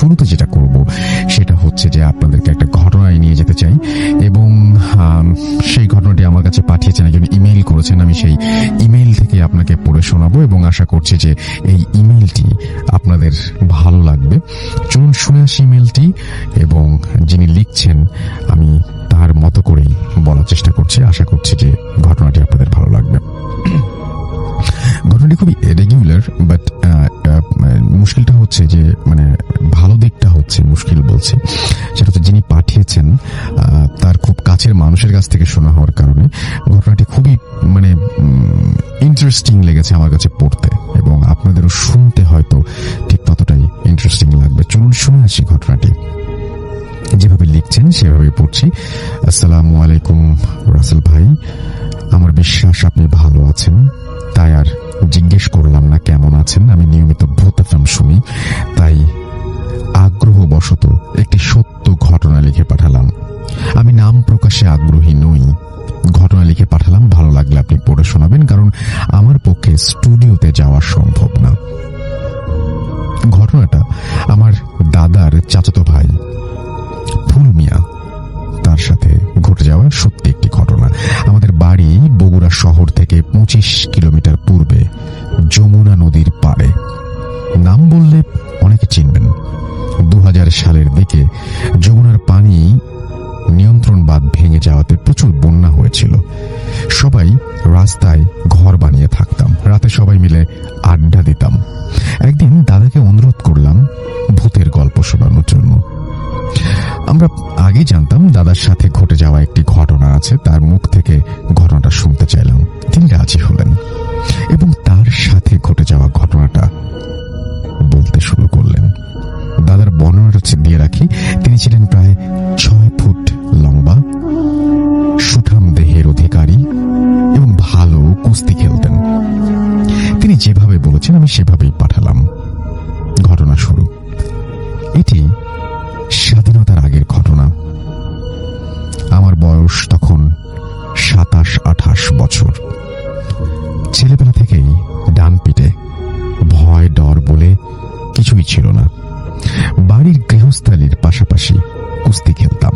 শুরুতে যেটা করব সেটা হচ্ছে যে আপনাদেরকে একটা ঘটনায় নিয়ে যেতে চাই, এবং সেই ঘটনাটি আমার কাছে পাঠিয়েছেন, একজন ইমেইল করেছেন। আমি সেই ইমেইল থেকে আপনাকে পড়ে শোনাবো এবং আশা করছি যে এই ইমেইলটি আপনাদের ভালো লাগবে। চলুন শুনে আসি ইমেইলটি, এবং যিনি লিখছেন আমি তার মতো করেই বলার চেষ্টা করছি। আশা করছি যে ঘটনাটি আপনাদের ভালো লাগবে। ঘটনাটি খুবই রেগুলার, বাট মুশকিলটা হচ্ছে যে ভালো দিকটা হচ্ছে, মুশকিল বলছি সেটা হচ্ছে যিনি পাঠিয়েছেন তার খুব কাছের মানুষের কাছ থেকে শোনা হওয়ার কারণে ঘটনাটি খুবই ইন্টারেস্টিং লেগেছে আমার কাছে পড়তে, এবং আপনাদেরও শুনতে হয়তো ঠিক ততটাই ইন্টারেস্টিং লাগবে। চলুন শুনে আসি ঘটনাটি। যেভাবে লিখছেন সেভাবে পড়ছি। আসসালামু আলাইকুম রাসেল ভাই, আমার বিশ্বাস আপনি ভালো আছেন, তাই আর জিজ্ঞেস করলাম না কেমন আছেন। আমি নিয়মিত ভূত এফএম শুনি, তাই আগ্রহবশত একটি সত্য ঘটনা লিখে পাঠালাম। আমি নাম প্রকাশে আগ্রহী নই, ঘটনা লিখে পাঠালাম, ভালো লাগলে আপনি পড়ে শোনাবেন, কারণ আমার পক্ষে স্টুডিওতে যাওয়া সম্ভব না। ঘটনাটা আমার দাদার চাচাতো ভাই ফুল মিয়া তার সাথে ঘটে যাওয়া সত্যি একটি ঘটনা। আমাদের বাড়ি বগুড়া শহর থেকে 25 কিলোমিটার পূর্বে যমুনা নদীর পাড়ে। নাম বললে অনেকে চিনবেন। 2000 সালের দিকে যমুনার পানি নিয়ন্ত্রণ বাঁধ ভেঙে যাওয়াতে প্রচুর বন্যা হয়েছিল। সবাই রাস্তায় ঘর বানিয়ে থাকতাম, রাতে সবাই মিলে আড্ডা দিতাম। একদিন দাদাকে অনুরোধ করলাম ভূতের গল্প শোনানোর জন্য। আমরা আগে জানতাম দাদার সাথে ঘটে যাওয়া একটি ঘটনা আছে, তার মুখ থেকে ঘটনাটা শুনতে চাইলাম। তিনি রাজি হলেন এবং তার সাথে ঘটে যাওয়া ঘটনাটা বলতে শুরু করলেন। দাদার বর্ণনাটা দিয়ে রাখি। তিনি ছিলেন প্রায় 6 ফুট লম্বা, সুঠাম দেহের অধিকারী এবং ভালো কুস্তি খেলতেন। তিনি যেভাবে বলেছেন আমি সেভাবেই পাঠালাম। ঘটনা শুরু। এটি স্বাধীনতার আগের ঘটনা। আমার বয়স তখন 27-28 বছর। ছেলেবেলা থেকেই ডান পিঠে ভয় ডর বলে কিছুই ছিল না। বাড়ির গৃহস্থালির পাশাপাশি কুস্তি খেলতাম।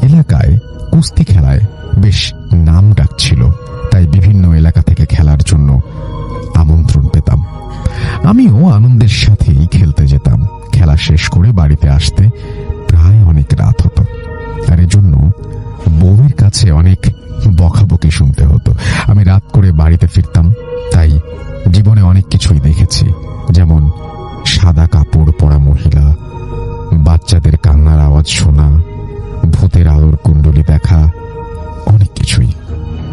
এলাকায় কুস্তি খেলায় বেশ নাম ডাক ছিল, তাই বিভিন্ন এলাকা থেকে খেলার জন্য আমন্ত্রণ পেতাম। আমিও আনন্দের সাথেই খেলতে যেতাম। খেলা শেষ করে বাড়িতে আসতে প্রায় অনেক রাত হতো, আর এজন্য বউয়ের কাছে অনেক বকাবকি শুনতে হতো। আমি রাত করে বাড়িতে ফিরতাম, তাই জীবনে অনেক কিছুই দেখেছি, যেমন সাদা কাপড় পরা মহিলা, বাচ্চাদের কান্নার আওয়াজ শোনা, ভূতের আলোর কুণ্ডলী দেখা, অনেক কিছুই।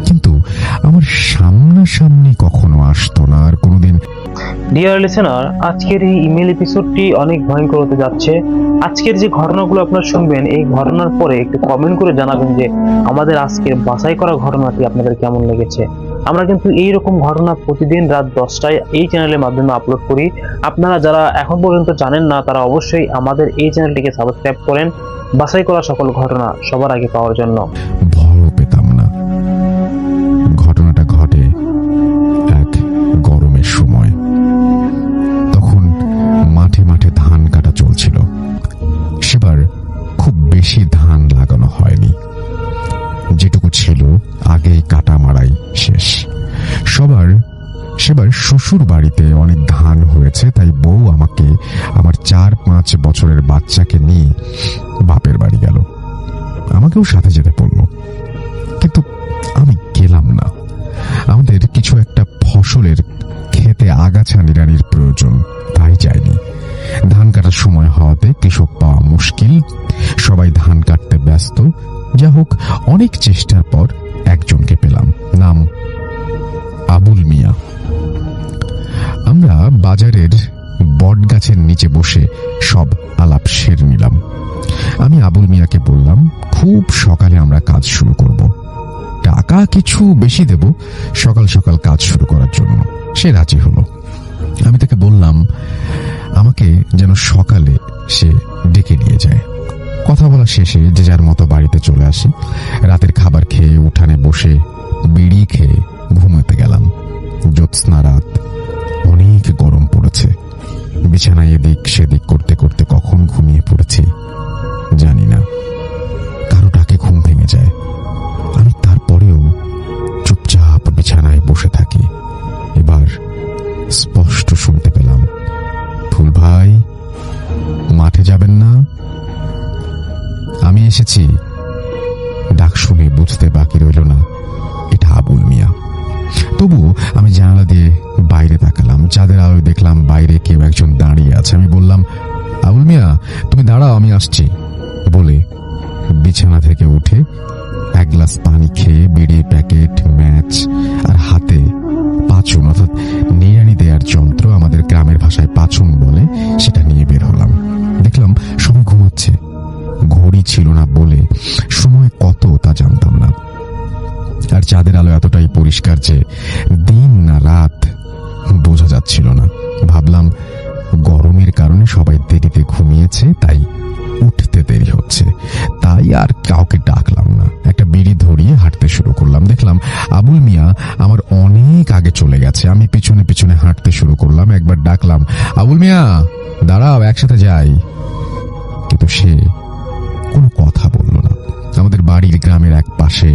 কিন্তু আমার সামনাসামনি কখনো আসতো না। আর কোনোদিন ডিয়ার লিসেনার, আজকের এই ইমেল এপিসোডটি অনেক ভয়ঙ্কর হতে যাচ্ছে। আজকের যে ঘটনাগুলো আপনারা শুনবেন, এই ঘটনার পরে একটু কমেন্ট করে জানাবেন যে আমাদের আজকের বাছাই করা ঘটনাটি আপনাদের কেমন লেগেছে। আমরা কিন্তু এইরকম ঘটনা প্রতিদিন রাত 10টায় এই চ্যানেলের মাধ্যমে আপলোড করি। আপনারা যারা এখন পর্যন্ত জানেন না তারা অবশ্যই আমাদের এই চ্যানেলটিকে সাবস্ক্রাইব করেন বাছাই করা সকল ঘটনা সবার আগে পাওয়ার জন্য। ভয়ও পেতাম না। ঘটনাটা ঘটে এক গরমের সময়। তখন মাঠে মাঠে ধান কাটা চলছিল। সেবার খুব বেশি ধান লাগানো হয়নি, যেটুকু ছিল আগেই কাটা মারাই শেষ। সেবার শ্বশুর বাড়িতে অনেক ধান হয়েছে, তাই বউ আমাকে আমার 4-5 বছরের বাচ্চাকে নিয়ে বাপের বাড়ি গেল। আমাকেও সাথে যেতে পড়লো, কিন্তু আমি গেলাম না। আমাদের কিছু একটা ফসলের খেতে আগাছা নিড়ানির প্রয়োজন, তাই যায়নি। ধান কাটার সময় হওয়াতে কৃষক পাওয়া মুশকিল, সবাই ধান কাটতে ব্যস্ত। যা হোক, অনেক চেষ্টার পর একজনকে পেলাম, নাম আবুল মিয়া। আমরা বাজারের বট গাছের নিচে বসে সব আলাপ সেরে নিলাম। আমি আবুল মিয়াকে বললাম খুব সকালে আমরা কাজ শুরু করব, টাকা কিছু বেশি দেব সকাল সকাল কাজ শুরু করার জন্য। সে রাজি হলো। আমি তাকে বললাম আমাকে যেন সকালে সে ডেকে নিয়ে যায়। কথা বলা শেষে যে যার মতো বাড়িতে চলে আসি। রাতের খাবার খেয়ে উঠানে বসে বিড়ি খেয়ে ঘুমাতে গেলাম। জ্যোৎস্না রাত, অনেক গরম পড়েছে। বিছানায় এদিক সেদিক করতে ভাই, মাঠে যাবেন না? আমি এসেছি। ডাক শুনে বুঝতে বাকি রইল না এটা আবুল মিয়া। তবু আমি জানালা দিয়ে বাইরে তাকালাম। চাঁদের আলোয় দেখলাম বাইরে কেউ একজন দাঁড়িয়ে আছে। আমি বললাম, আবুল মিয়া, তুমি দাঁড়াও, আমি আসছি। বলে বিছানা থেকে উঠে এক গ্লাস পানি খেয়ে বিড়ির প্যাকেট, ম্যাচ আর হাতে পাচুন অর্থাৎ নিড়ানি দেওয়ার যন্ত্র, আমাদের গ্রামের ভাষায় পাচুন বলে, সেটা নিয়ে বের হলাম। দেখলাম সবাই ঘুমাচ্ছে। ঘড়ি ছিল না বলে সময় কত তা জানতাম না। আর চাঁদের আলো এতটাই পরিষ্কার যে দিন না রাত বোঝা যাচ্ছিল না। ভাবলাম গরমের কারণে সবাই দেরিতে ঘুমিয়েছে, তাই উঠতে দেরি হচ্ছে। তাই আর কাউকে ডাকলাম না। একটা বিড়ি ধরিয়ে হাঁটতে শুরু করলাম। দেখলাম আবুল মিয়া আমার অনেক আগে চলে গেছে। আমি পিছনে পিছনে হাঁটতে শুরু করলাম। একবার ডাকলাম, আবুল মিয়া দাঁড়াও, একসাথে যাই। কিন্তু সে কোনো কথা বলল না। আমাদের বাড়ির গ্রামের এক পাশে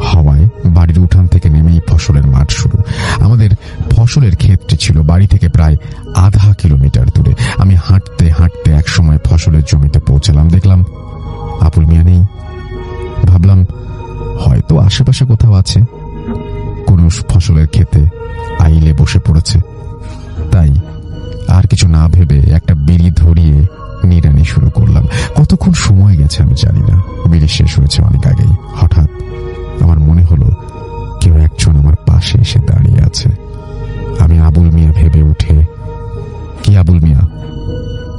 হওয়ায় বাড়ির উঠান থেকে নেমেই ফসলের মাঠ শুরু। আমাদের ফসলের ক্ষেতটি ছিল বাড়ি থেকে প্রায় আধা কিলোমিটার দূরে। আমি হাঁটতে হাঁটতে এক সময় ফসলের জমিতে পৌঁছালাম। দেখলাম আবুল মিয়া নেই। ভাবলাম হয়তো আশেপাশে কোথাও আছে, কোন ফসলের ক্ষেতে আইলে বসে পড়েছে। তাই আর কিছু না ভেবে একটা বিড়ি ধরিয়ে নিড়ানি শুরু করলাম। কতক্ষণ সময় গেছে আমি জানি না, বিড়ি শেষ হয়েছে অনেক আগেই। হঠাৎ আমার মনে হলো কেউ একজন আমার পাশে এসে দাঁড়িয়ে আছে। আমি আবুল মিয়া ভেবে উঠে, কি আবুল মিয়া,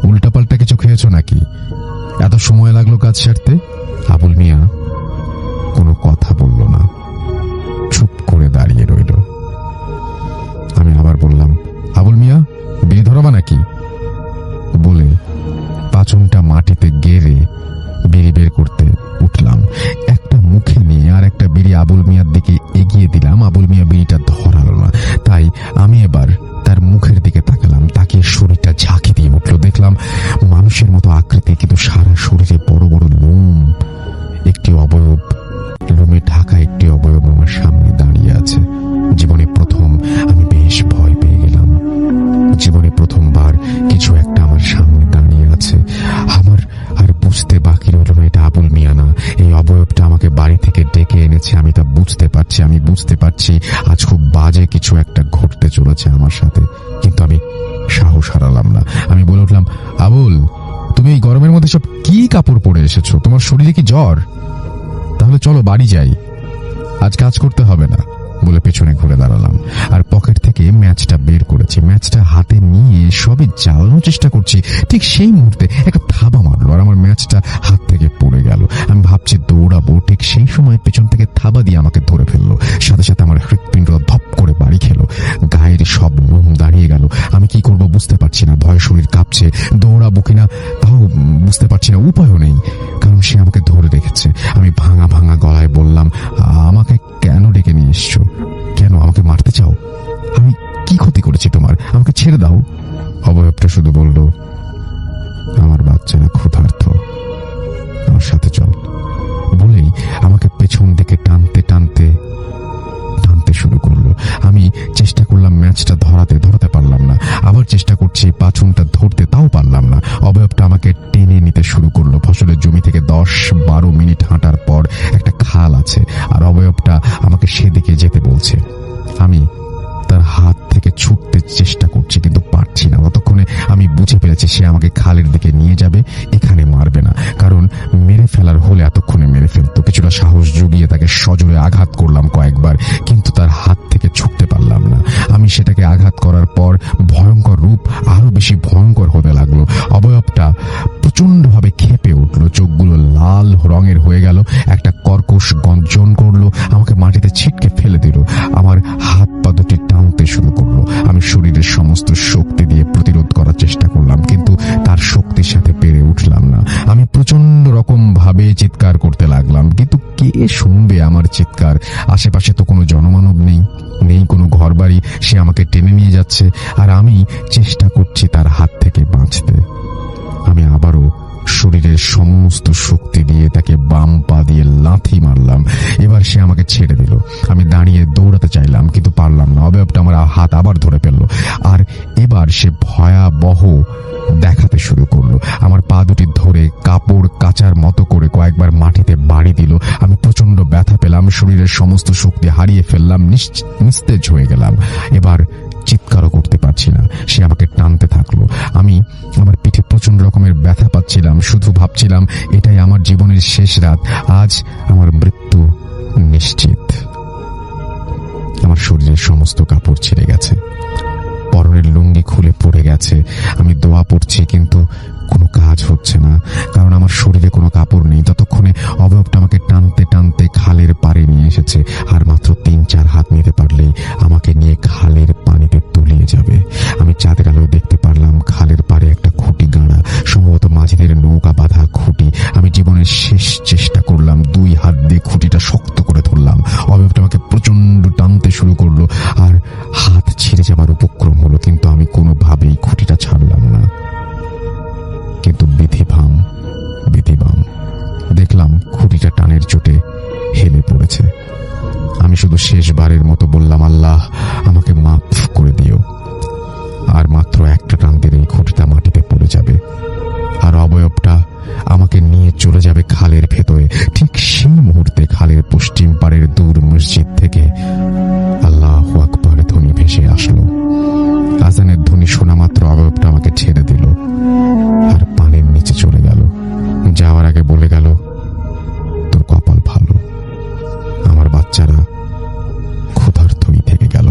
উল্টাপাল্টা কিছু খেয়েছো নাকি? এত সময় লাগলো কাজ সারতে? আবুল মিয়া কোনো কথা বলল না, চুপ করে দাঁড়িয়ে রইল। আমি আবার বললাম, আবুল মিয়া বিড়ি ধরাবা নাকি? বলে পাচনটা মাটিতে গেড়ে বিড়ি বের করতে উঠলাম। একটা মুখে নিয়ে আর একটা বিড়ি আবুল মিয়ার দিকে এগিয়ে দিলাম। আবুল মিয়া বিড়িটা ধরালো না, তাই আমি এবার তার মুখের দিকে তাকালাম। তাকিয়ে শরীরটা ঝাঁকি দিয়ে উঠল। দেখলাম মানুষের মতো আকৃতি, কিন্তু সারা শরীরে বড় বড় লোম। একটি অবয়ব, লোমে ঢাকা একটি অবয়ব আমার সামনে দাঁড়িয়ে আছে। জীবনে প্রথম আমি বেশ ভয় পেয়ে গেলাম। জীবনে প্রথমবার কিছু একটা আমার সামনে দাঁড়িয়ে আছে। আমার আর বুঝতে বাকি রইল না এটা আবুল মিয়া না, এই অবয়বটা আমাকে বাড়ি থেকে ডেকে এনেছে। আমি তা বুঝতে পারছি। আমি বুঝতে পারছি আজ খুব বাজে কিছু একটা ঘটতে চলেছে আমার সাথে, কিন্তু আমি সাহস হারালাম না। আমি বলে উঠলাম, আবুল, তুমি এই গরমের মধ্যে সব কি কাপড় পরে এসেছো? তোমার শরীরে কি জ্বর? তাহলে চলো বাড়ি যাই, আজ কাজ করতে হবে না। বলে পেছনে ঘুরে দাঁড়ালাম আর পকেট থেকে ম্যাচটা বের করেছি। ম্যাচটা হাতে নিয়ে সবই জ্বালানোর চেষ্টা করছি, ঠিক সেই মুহূর্তে একটা থাবা মারলো আর আমার ম্যাচটা হাত থেকে পড়ে গেল। আমি ভাবছি দৌড়াবো, ঠিক সেই সময় পেছন থেকে থাবা দিয়ে আমাকে ধরে ফেললো। সাথে সাথে আমার হৃৎপিণ্ড ধপ করে বাড়ি খেলো। গায়ের সব লোম দাঁড়িয়ে গেল। আমি কি করব বুঝতে পারছি না। ভয় শরীর কাঁপছে। দৌড়াবো কিনা তাও বুঝতে পারছি না। উপায়ও নেই, কারণ সে আমাকে ধরে রেখেছে। আমি ভাঙা ভাঙা গলায় বললাম, আমাকে কেন ডেকে নিয়ে এসছো? কেন আমাকে মারতে চাও? আমি কি ক্ষতি করেছি তোমার? আমাকে ছেড়ে দাও। অবয়বটা শুধু বলল, আমার বাচ্চারা ক্ষুধার্ত, আমার সাথে চল। বলেই আমাকে পেছন দিকে টানতে টানতে টানতে শুরু করলো। আমি চেষ্টা করলাম ম্যাচটা ধরাতে পারলাম না। আবার চেষ্টা করছি পাছনটা ধরতে, তাও পারলাম না। অবয়বটা আমাকে টেনে নিতে শুরু করলো। ফসলের জমি থেকে 10-12 মিনিট হাঁটার পর একটা খাল আছে আর অবয়বটা আমাকে সেদিকে যেতে বলছে। আমি তার হাত থেকে ছুটতে চেষ্টা করছি, কিন্তু পারছি না। ততক্ষণে আমি বুঝে ফেলেছি সে আমাকে খালের দিকে নিয়ে যাবে, এখানে মারবে না, কারণ মেরে ফেলার হলে এতক্ষণে মেরে ফেলতো। কিছুটা সাহস জুগিয়ে তাকে সজোরে আঘাত করলাম কয়েকবার, কিন্তু তার হাত থেকে ছুটতে পারলাম না। আমি সেটাকে আঘাত করার পর ভয়ঙ্কর রূপ আরো বেশি ভয়ঙ্কর হতে লাগলো। অবয়বটা প্রচন্ডভাবে ক্ষেপে উঠলো, চোখগুলো লাল রঙের হয়ে গেল, একটা কর্কশ গর্জন করলো, আমাকে মাটিতে ছিটকে ফেলে দিল। আমার হাত পা দুটি টানতে শুরু করলো। আমি শরীরের সমস্ত শক্তি দিয়ে প্রতিরোধ করার চেষ্টা করলাম, কিন্তু তার শক্তির সাথে পেরে উঠলাম না। আমি প্রচন্ড রকম ভাবে চিৎকার করতে লাগলাম, কিন্তু কে শুনবে আমার চিৎকার? আশেপাশে তো কোনো জনমানব নেই, নেই কোনো ঘর বাড়ি। সে আমাকে টেনে নিয়ে যাচ্ছে আর আমি চেষ্টা করছি তার হাত থেকে বাঁচতে। আমি আবারও শরীরের শরীরের সমস্ত শক্তি দিয়ে তাকে বাম পা দিয়ে লাথি মারলাম। এবার সে আমাকে ছেড়ে দিল। আমি দাঁড়িয়ে দৌড়াতে চাইলাম, কিন্তু পারলাম না। অবয়বটা আমার হাত আবার ধরে ফেললো, আর এবার সে ভয়াবহ দেখাতে শুরু করলো। আমার পা দুটি ধরে কাপড় কাচার মতো করে কয়েকবার মাটিতে বাড়ি দিল। আমি প্রচন্ড ব্যথা পেলাম, শরীরের সমস্ত শক্তি হারিয়ে ফেললাম, নিস্তেজ হয়ে গেলাম। এবার চিৎকারও করতে পারছি না। সে আমাকে টানতে থাকলো। আমি আমার পিঠে প্রচন্ড রকমের ব্যথা পাচ্ছিলাম। শুধু ভাবছিলাম, এটাই আমার জীবনের শেষ রাত, আজ আমার মৃত্যু নিশ্চিত। আমার শরীরের সমস্ত কাপড় ছিঁড়ে গেছে, পরনের লুঙ্গি খুলে পড়ে গেছে। আমি দোয়া পড়ছি, কিন্তু কোনো কাজ হচ্ছে না, কারণ আমার শরীরে কোনো কাপড় নেই। ততক্ষণে অবয়বটা আমাকে টানতে টানতে খালের পাড়ে নিয়ে এসেছে, আর মাত্র 3-4 হাত নিতে পারলেই আমাকে নিয়ে খালের পানিতে তলিয়ে যাবে। আমি চাঁদের আলোয় দেখতে পারলাম খালের পাড়ে একটা খুঁটি গাঁড়া, সম্ভবত মাঝিদের নৌকা বাঁধা খুঁটি। আমি জীবনের শেষ চেষ্টা করলাম, 2 হাত দিয়ে খুঁটিটা শক্ত করে ধরলাম। অবয়বটা আমাকে প্রচন্ড টানতে শুরু করলো, আর হাত ছিঁড়ে যাবার উপক্রম হলো, কিন্তু আমি কোনোভাবেই খুঁটিটা ছাড়লাম না। কিন্তু বিধিবাম দেখলাম খুঁটিটা টানের চোটে হেলে পড়েছে। আমি শুধু শেষবারের মতো বললাম, আল্লাহ আমাকে মাফ করে দিও। আর মাত্র একটা টান দিলেই খুঁটিটা মাটিতে পড়ে যাবে, আর অবয়বটা আমাকে নিয়ে চলে যাবে খালের ভেতরে। ঠিক সেই মুহূর্তে খালের পশ্চিম পাড়ের দূর মসজিদ থেকে আল্লাহু আকবার ধ্বনি ভেসে আসলো। আজানের ধ্বনি শোনা মাত্র অবয়বটা আমাকে ছেড়ে দিল আর পানির নিচে চলে গেল। যাওয়ার আগে বলে গেল, তোর কপাল ভালো, আমার বাচ্চারা ক্ষুধার্তই থেকে গেল।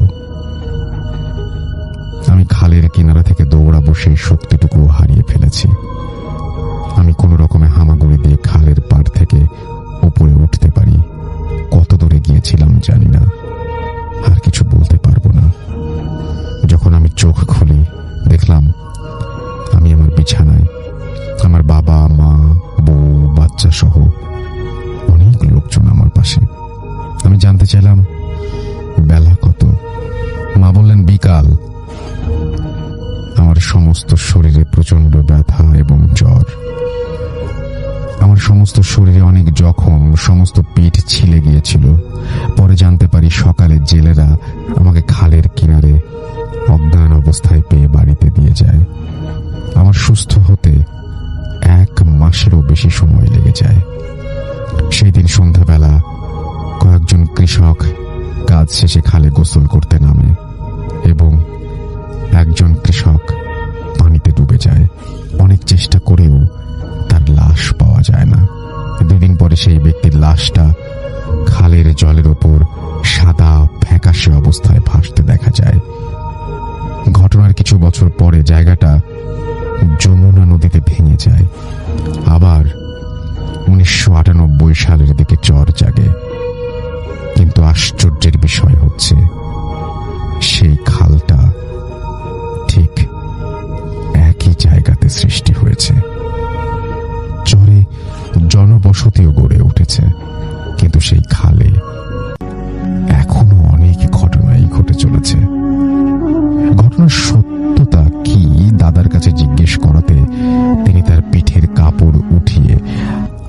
আমি খালের কিনারা থেকে দৌড়াবো সেই শক্তিটুকু হারিয়ে ফেলেছি। আমি কোনো রকমে হামাগুড়ি দিয়ে খালের পাড় থেকে উপরে উঠতে পারি। কত দূরে গিয়েছিলাম জানি না, আর কিছু বলতে পারবো না। যখন আমি চোখ খুলি, দেখলাম আমি আমার বিছানায়। আমার বাবা, মা, বউ, বাচ্চা সহ অনেক লোকজন আমার পাশে। আমি জানতে চাইলাম বেলা কত। মা বললেন বিকাল। আমার সমস্ত শরীরে প্রচন্ড ব্যথা এবং জ্বর। আমার সমস্ত শরীরে অনেক জখম, সমস্ত পিঠ ছিলে গিয়েছিল। পরে জানতে পারি সকালে জেলেরা আমাকে খালের কিনারে অজ্ঞান অবস্থায় পেয়ে বাড়িতে দিয়ে যায়। আমার সুস্থ হতে 1 মাসেরও বেশি সময় লেগে যায়। সেই দিন সন্ধ্যাবেলা কয়েকজন কৃষক কাজ শেষে খালে গোসল করতে নামে এবং একজন কৃষক পানিতে ডুবে যায়। অনেক চেষ্টা করেও তার লাশ পাওয়া যায় না। 2 দিন পরে সেই ব্যক্তির লাশটা খালের জলের ওপর সাদা ফ্যাকাশে অবস্থায় ভাসতে দেখা যায়। ঘটনার কিছু বছর পরে জায়গাটা যমুনা নদীতে ভেঙে যায়। আবার 1998 সালের দিকে জ্বর জাগে। কিন্তু আশ্চর্যের বিষয় হচ্ছে, সেই খালটা ঠিক একই জায়গাতে সৃষ্টি হয়েছে। চরে জনবসতিও গড়ে উঠেছে, কিন্তু সেই খালে এখনো অনেক ঘটনাই ঘটে চলেছে। ঘটনার সত্যতা কি দাদার কাছে জিজ্ঞেস করাতে তিনি তার পিঠের কাপড় উঠিয়ে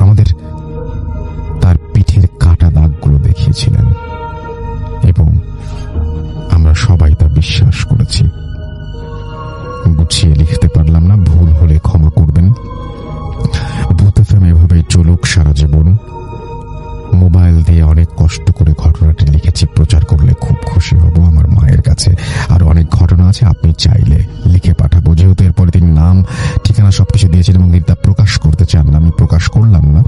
আমাদের তার পিঠের কাটা দাগগুলো দেখিয়েছিলেন এবং আমরা সবাই তা বিশ্বাস করেছি। গুছিয়ে লিখতে পারলাম না, ভুল হলে ক্ষমা করবেন। ভূত এফএম এভাবেই চলুক সারা জীবন। মোবাইল দিয়ে অনেক কষ্ট করে ঘটনাটি লিখেছি, প্রচার করলে খুব খুশি হব। আমার মায়ের কাছে আরো অনেক ঘটনা আছে, আপনি চাইলে লিখে পাঠাবো। যেহেতু এরপরে তিনি নাম, ঠিকানা সবকিছু দিয়েছিলেন এবং তিনি তা প্রকাশ করতে চান না, আমি প্রকাশ করলাম না।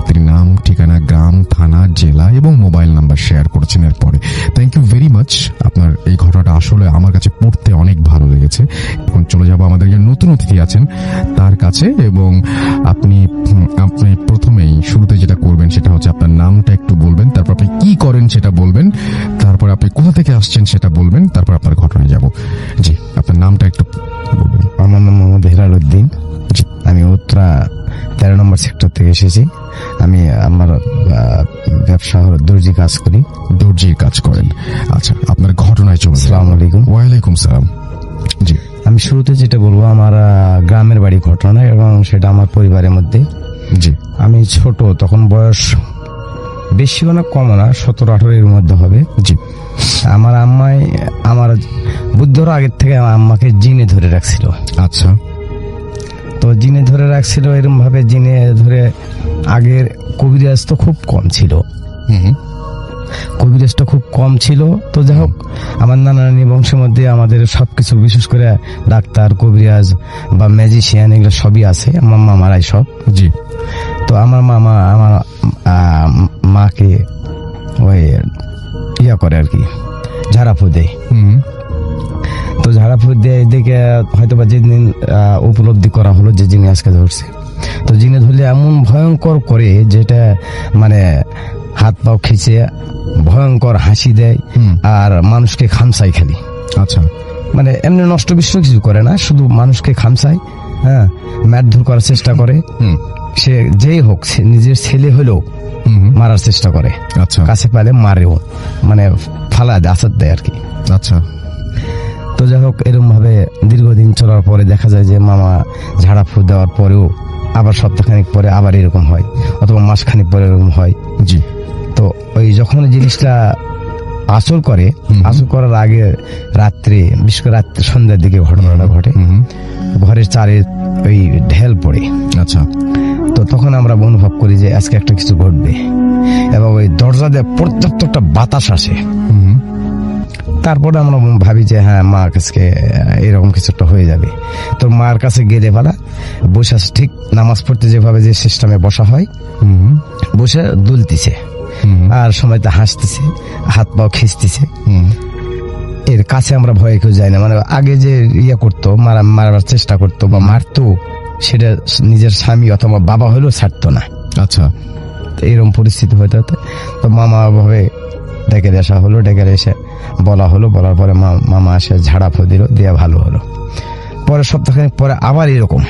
তিনি নাম, ঠিকানা, গ্রাম, থানা, জেলা এবং মোবাইল নাম্বার শেয়ার করেছেন। এরপরে থ্যাংক ইউ ভেরি মাচ। আপনার এই ঘটনাটা আসলে আমার কাছে পড়তে অনেক ভালো লেগেছে। এখন চলে যাব আমাদের যে নতুন অতিথি আছেন তার কাছে, এবং আপনি প্রথমেই শুরুতে যেটা করবেন সেটা হচ্ছে আপনার নামটা একটু বলবেন, তারপর আপনি কি করেন সেটা বলবেন, তারপর আপনি কোথা থেকে আসছেন সেটা বলবেন, তারপর আপনার ঘটনায় যাব। জি, আপনার নামটা একটু বলবেন। আমার নাম মোহাম্মদ হেলাল উদ্দিন। আমি উত্তরা 13 নম্বর সেক্টর থেকে এসেছি। আমি আমার ব্যবসা হলো দর্জি কাজ করি। দর্জির কাজ করেন, আচ্ছা। আপনার ঘটনায় চলে। আসসালামু আলাইকুম। ওয়ালাইকুম সালাম। জি, আমি শুরুতে যেটা বলবো, আমার গ্রামের বাড়ি ঘটনা এবং সেটা আমার পরিবারের মধ্যে। জি। আমি ছোট, তখন বয়স বেশিও না কমও না, 17-18 এর মধ্যে হবে। জি। আমার আম্মাই, আমার বুদ্ধর আগের থেকে আমার আম্মাকে জিনে ধরে রাখছিল। আচ্ছা। তো জিনে ধরে রাখছিল এরকম ভাবে, জিনে ধরে, আগের কবিরাজ তো খুব কম ছিল, হুম। কবিরাজটা খুব কম ছিল। তো যাই হোক, আমার নানা নানি বংশের মধ্যে আমাদের সবকিছু, বিশেষ করে ডাক্তার, কবিরাজ বা ম্যাজিশিয়ান, এগুলো সবই আছে, আমার মামারাই সব। জি। তো আমার মামা আমার মাকে ওই ইয়া করে আর কি, ঝাড়াফু দেয়। হুম। তো ঝাড়াফু দেয় এদিকে হয়তো বা যেদিন উপলব্ধি করা হলো যে জিনে আজকে ধরছে। তো জিনে ধরলে এমন ভয়ঙ্কর করে, যেটা মানে হাত পাও খিচে ভয়ঙ্কর হাসি দেয়, আর মানুষকে খামসাই খালি। আচ্ছা। মানে এমনি নষ্ট বিশ্ব কিছু করে না, শুধু মানুষকে খামসাই, হ্যাঁ, মারধর করার চেষ্টা করে। সে যেই হোক, সে নিজের ছেলে হলেও মারার চেষ্টা করে। আচ্ছা। কাছে পালে মারেও, মানে ফালা দেয়, আসাদ দেয় আর কি। আচ্ছা। তো যাই হোক, এরকম ভাবে দীর্ঘদিন চলার পরে দেখা যায় যে মামা ঝাড়া ফু দেওয়ার পরেও আবার সপ্তাহখানিক পরে আবার এরকম হয়, অথবা মাসখানিক পরে এরকম হয়। জি। তো ওই যখন জিনিসটা আসর করে, আসর করার আগে রাত্রে, বিশেষ করে রাত্রে সন্ধ্যার দিকে ঘটনাটা ঘটে। ঘরের চারে ওই ঢেল পড়ে। আচ্ছা। তো তখন আমরা অনুভব করি যে আজকে একটা কিছু ঘটবে, এবং ওই দরজা দিয়ে পর্যাপ্ত একটা বাতাস আসে। তারপরে আমরা ভাবি যে হ্যাঁ, মা কাছে এরকম কিছু একটা হয়ে যাবে। তো মার কাছে গেলে বেলা বসে আছে, ঠিক নামাজ পড়তে যেভাবে যে সিস্টেমে বসা হয়, বসে দুলতিছে, আর সময়তে হাসতেছে, হাত পাও খিঁচতেছে। এর কাছে আমরা ভয়ে কেউ যাই না। মানে আগে যে ইয়ে করতো, মারার চেষ্টা করতো বা মারতো, সেটা নিজের স্বামী অথবা বাবা হলেও ছাড়তো না। আচ্ছা। এরকম পরিস্থিতি হতে হতে তো মামা ভাবে ডেকে আসা হলো, ডেকে এসে বলা হলো, বলার পরে মামা এসে ঝাড়া ফু দিল, দিয়ে ভালো হলো। পরে সপ্তাহখানিক পরে আবার এরকম।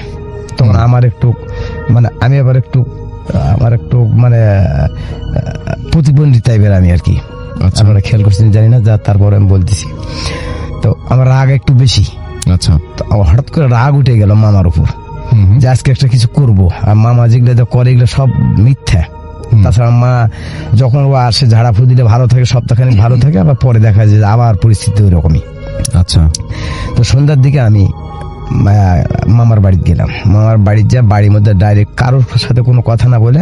তখন আমার একটু মানে আমি আবার একটু আমার একটু মানে প্রতিবন্ধী টাইপের আমি আর কি। আপনারা খেয়াল করছেন জানি না, যা তারপরে আমি বলতেছি। তো আমার রাগ একটু বেশি। আচ্ছা। তো হঠাৎ করে রাগ উঠে গেল মামার উপর, যে আজকে একটা কিছু করবো। আর মামা যেগুলো করে এগুলো সব মিথ্যা। তাছাড়া মা যখন ও আসে ঝাড়া ফু দিলে ভালো থাকে, সপ্তাহখানিক ভালো থাকে, আবার পরে দেখা যায় আবার পরিস্থিতি ওই রকমই। আচ্ছা। তো সন্ধ্যার দিকে আমি মামার বাড়িতে গেলাম। মামার বাড়ির যা বাড়ির মধ্যে ডাইরেক্ট কারোর সাথে কোনো কথা না বলে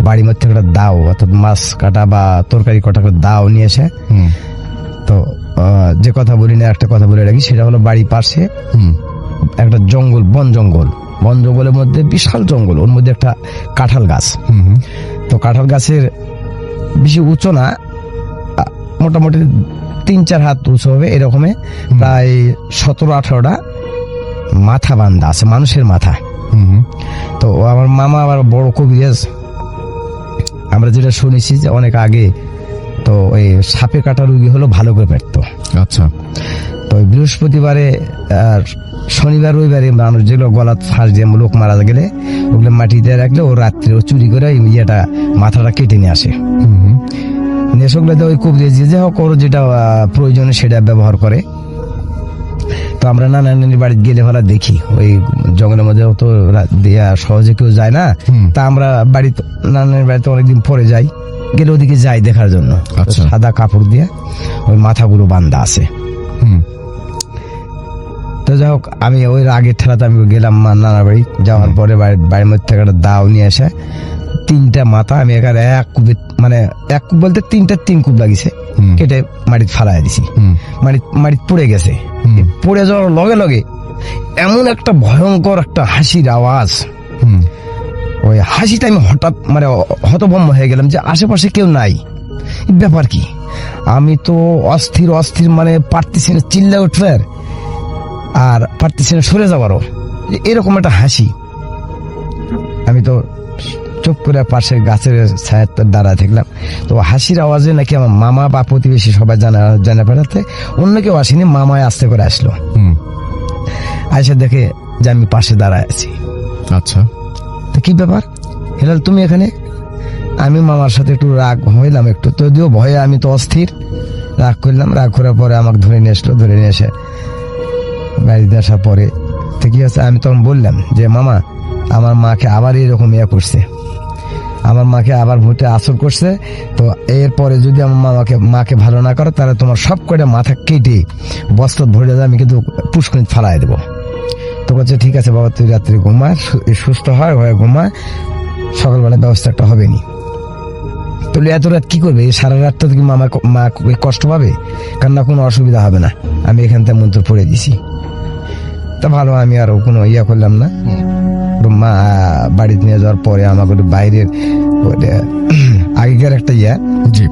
বাড়ির মধ্যে একটা দাও, অর্থাৎ মাছ কাটা বা তরকারি কাটা একটা দাও নিয়ে এসে, তো যে কথা বলি না, একটা কথা বলে রাখি, সেটা হলো বাড়ির পাশে একটা জঙ্গল, বন জঙ্গলের মধ্যে বিশাল জঙ্গল, ওর মধ্যে একটা কাঁঠাল গাছ। তো কাঁঠাল গাছের বেশি উঁচু না, মোটামুটি 3-4 হাত উঁচু হবে, এরকমে প্রায় 17-18টা মাথা বান্ধা আছে, মানুষের মাথা। তো আমার মামা আবার বড় কবিরাজ, আমরা যেটা শুনেছি যে অনেক আগে, তো ওই সাপে কাটা রুগী হলো ভালো করে পারতো। আচ্ছা। তো বৃহস্পতিবারে আর শনিবার রবিবারে মানুষ যেগুলো গলাত ফাঁস দিয়ে লোক মারা গেলে ওগুলো মাটিতে রাখলে ও রাত্রে ও চুরি করে ইয়েটা মাথাটা কেটে নিয়ে আসে। নেশগুলোতে ওই কবিরাজ যে হোক ওর যেটা প্রয়োজনে সেটা ব্যবহার করে। তো আমরা নানা নানির বাড়িতে গেলে ভালো দেখি, ওই জঙ্গলের মধ্যে তো সহজে কেউ যায় না। তা আমরা বাড়িতে, নানার বাড়িতে অনেকদিন পরে যাই, গেলে ওদিকে যাই দেখার জন্য। সাদা কাপড় দিয়ে ওই মাথাগুলো বান্ধা আছে। তো যাই হোক, আমি ওই আগের ঠেলাতে আমি গেলাম নানার বাড়ি। যাওয়ার পরে বাড়ির মধ্যে থেকে একটা দাও নিয়ে এসে 3টা মাথা আমি এখানে এক কূপে, মানে এক কূপ বলতে 3 কূপ লাগিয়েছে, কেটে মাটিতে ফালাই দিছি। মাটিতে পড়ে গেছে। পড়ে যাওয়ার লগে লগে এমন একটা ভয়ঙ্কর একটা হাসির আওয়াজ, ওই হাসিটা আমি হঠাৎ মানে হতভম্ব হয়ে গেলাম যে আশেপাশে কেউ নাই, ব্যাপার কি। আমি তো অস্থির মানে পারতেছি না চিল্লা উঠবে, আর পারতেছি না সরে যাবারও, এরকম একটা হাসি। আমি তো চুপ করে পাশে গাছের ছায়ার দাঁড়ায় থাকলাম। তো হাসির আওয়াজে নাকি আমার মামা বা প্রতিবেশী সবাই জানা পেড়াতে, অন্য কেউ আসেনি, মামায় আস্তে করে আসলো। আইসা দেখে যে আমি পাশে দাঁড়ায় আছি। আচ্ছা। তো কি ব্যাপার হেলাল, তুমি এখানে? আমি মামার সাথে একটু রাগ হইলাম, একটু যদিও ভয়ে আমি তো অস্থির, রাগ করলাম। রাগ করার পরে আমাকে ধরে নিয়ে আসলো, ধরে নিয়ে এসে বাড়িতে আসার পরে তো কি হচ্ছে, আমি তখন বললাম যে মামা, আমার মাকে আবার এরকম ইয়ে করছে, আমার মাকে আবার ভূতে আসর করছে। তো এরপরে যদি আমার মাকে ভালো না করে তাহলে তোমার সব কয়টা মাথা কেটে বস্ত্র ভরে দেবে, আমি কিন্তু পুষ্করিণী ফালাই দেবো। তো বলছে ঠিক আছে বাবা, তুই রাত্রে ঘুমা, সুস্থ হয় ঘুমা, সকালবেলা ব্যবস্থা একটা হবে নি। তাহলে এত রাত কি করবে? এই সারা রাতটা কি মা কষ্ট পাবে? কারণ কোনো অসুবিধা হবে না, আমি এখান থেকে মন্ত্র পড়ে দিছি। তা ভালো, আমি আর কোনো করলাম না। মা বাড়িতে নিয়ে যাওয়ার পরে আমাকে বাইরের আগেকার একটা জি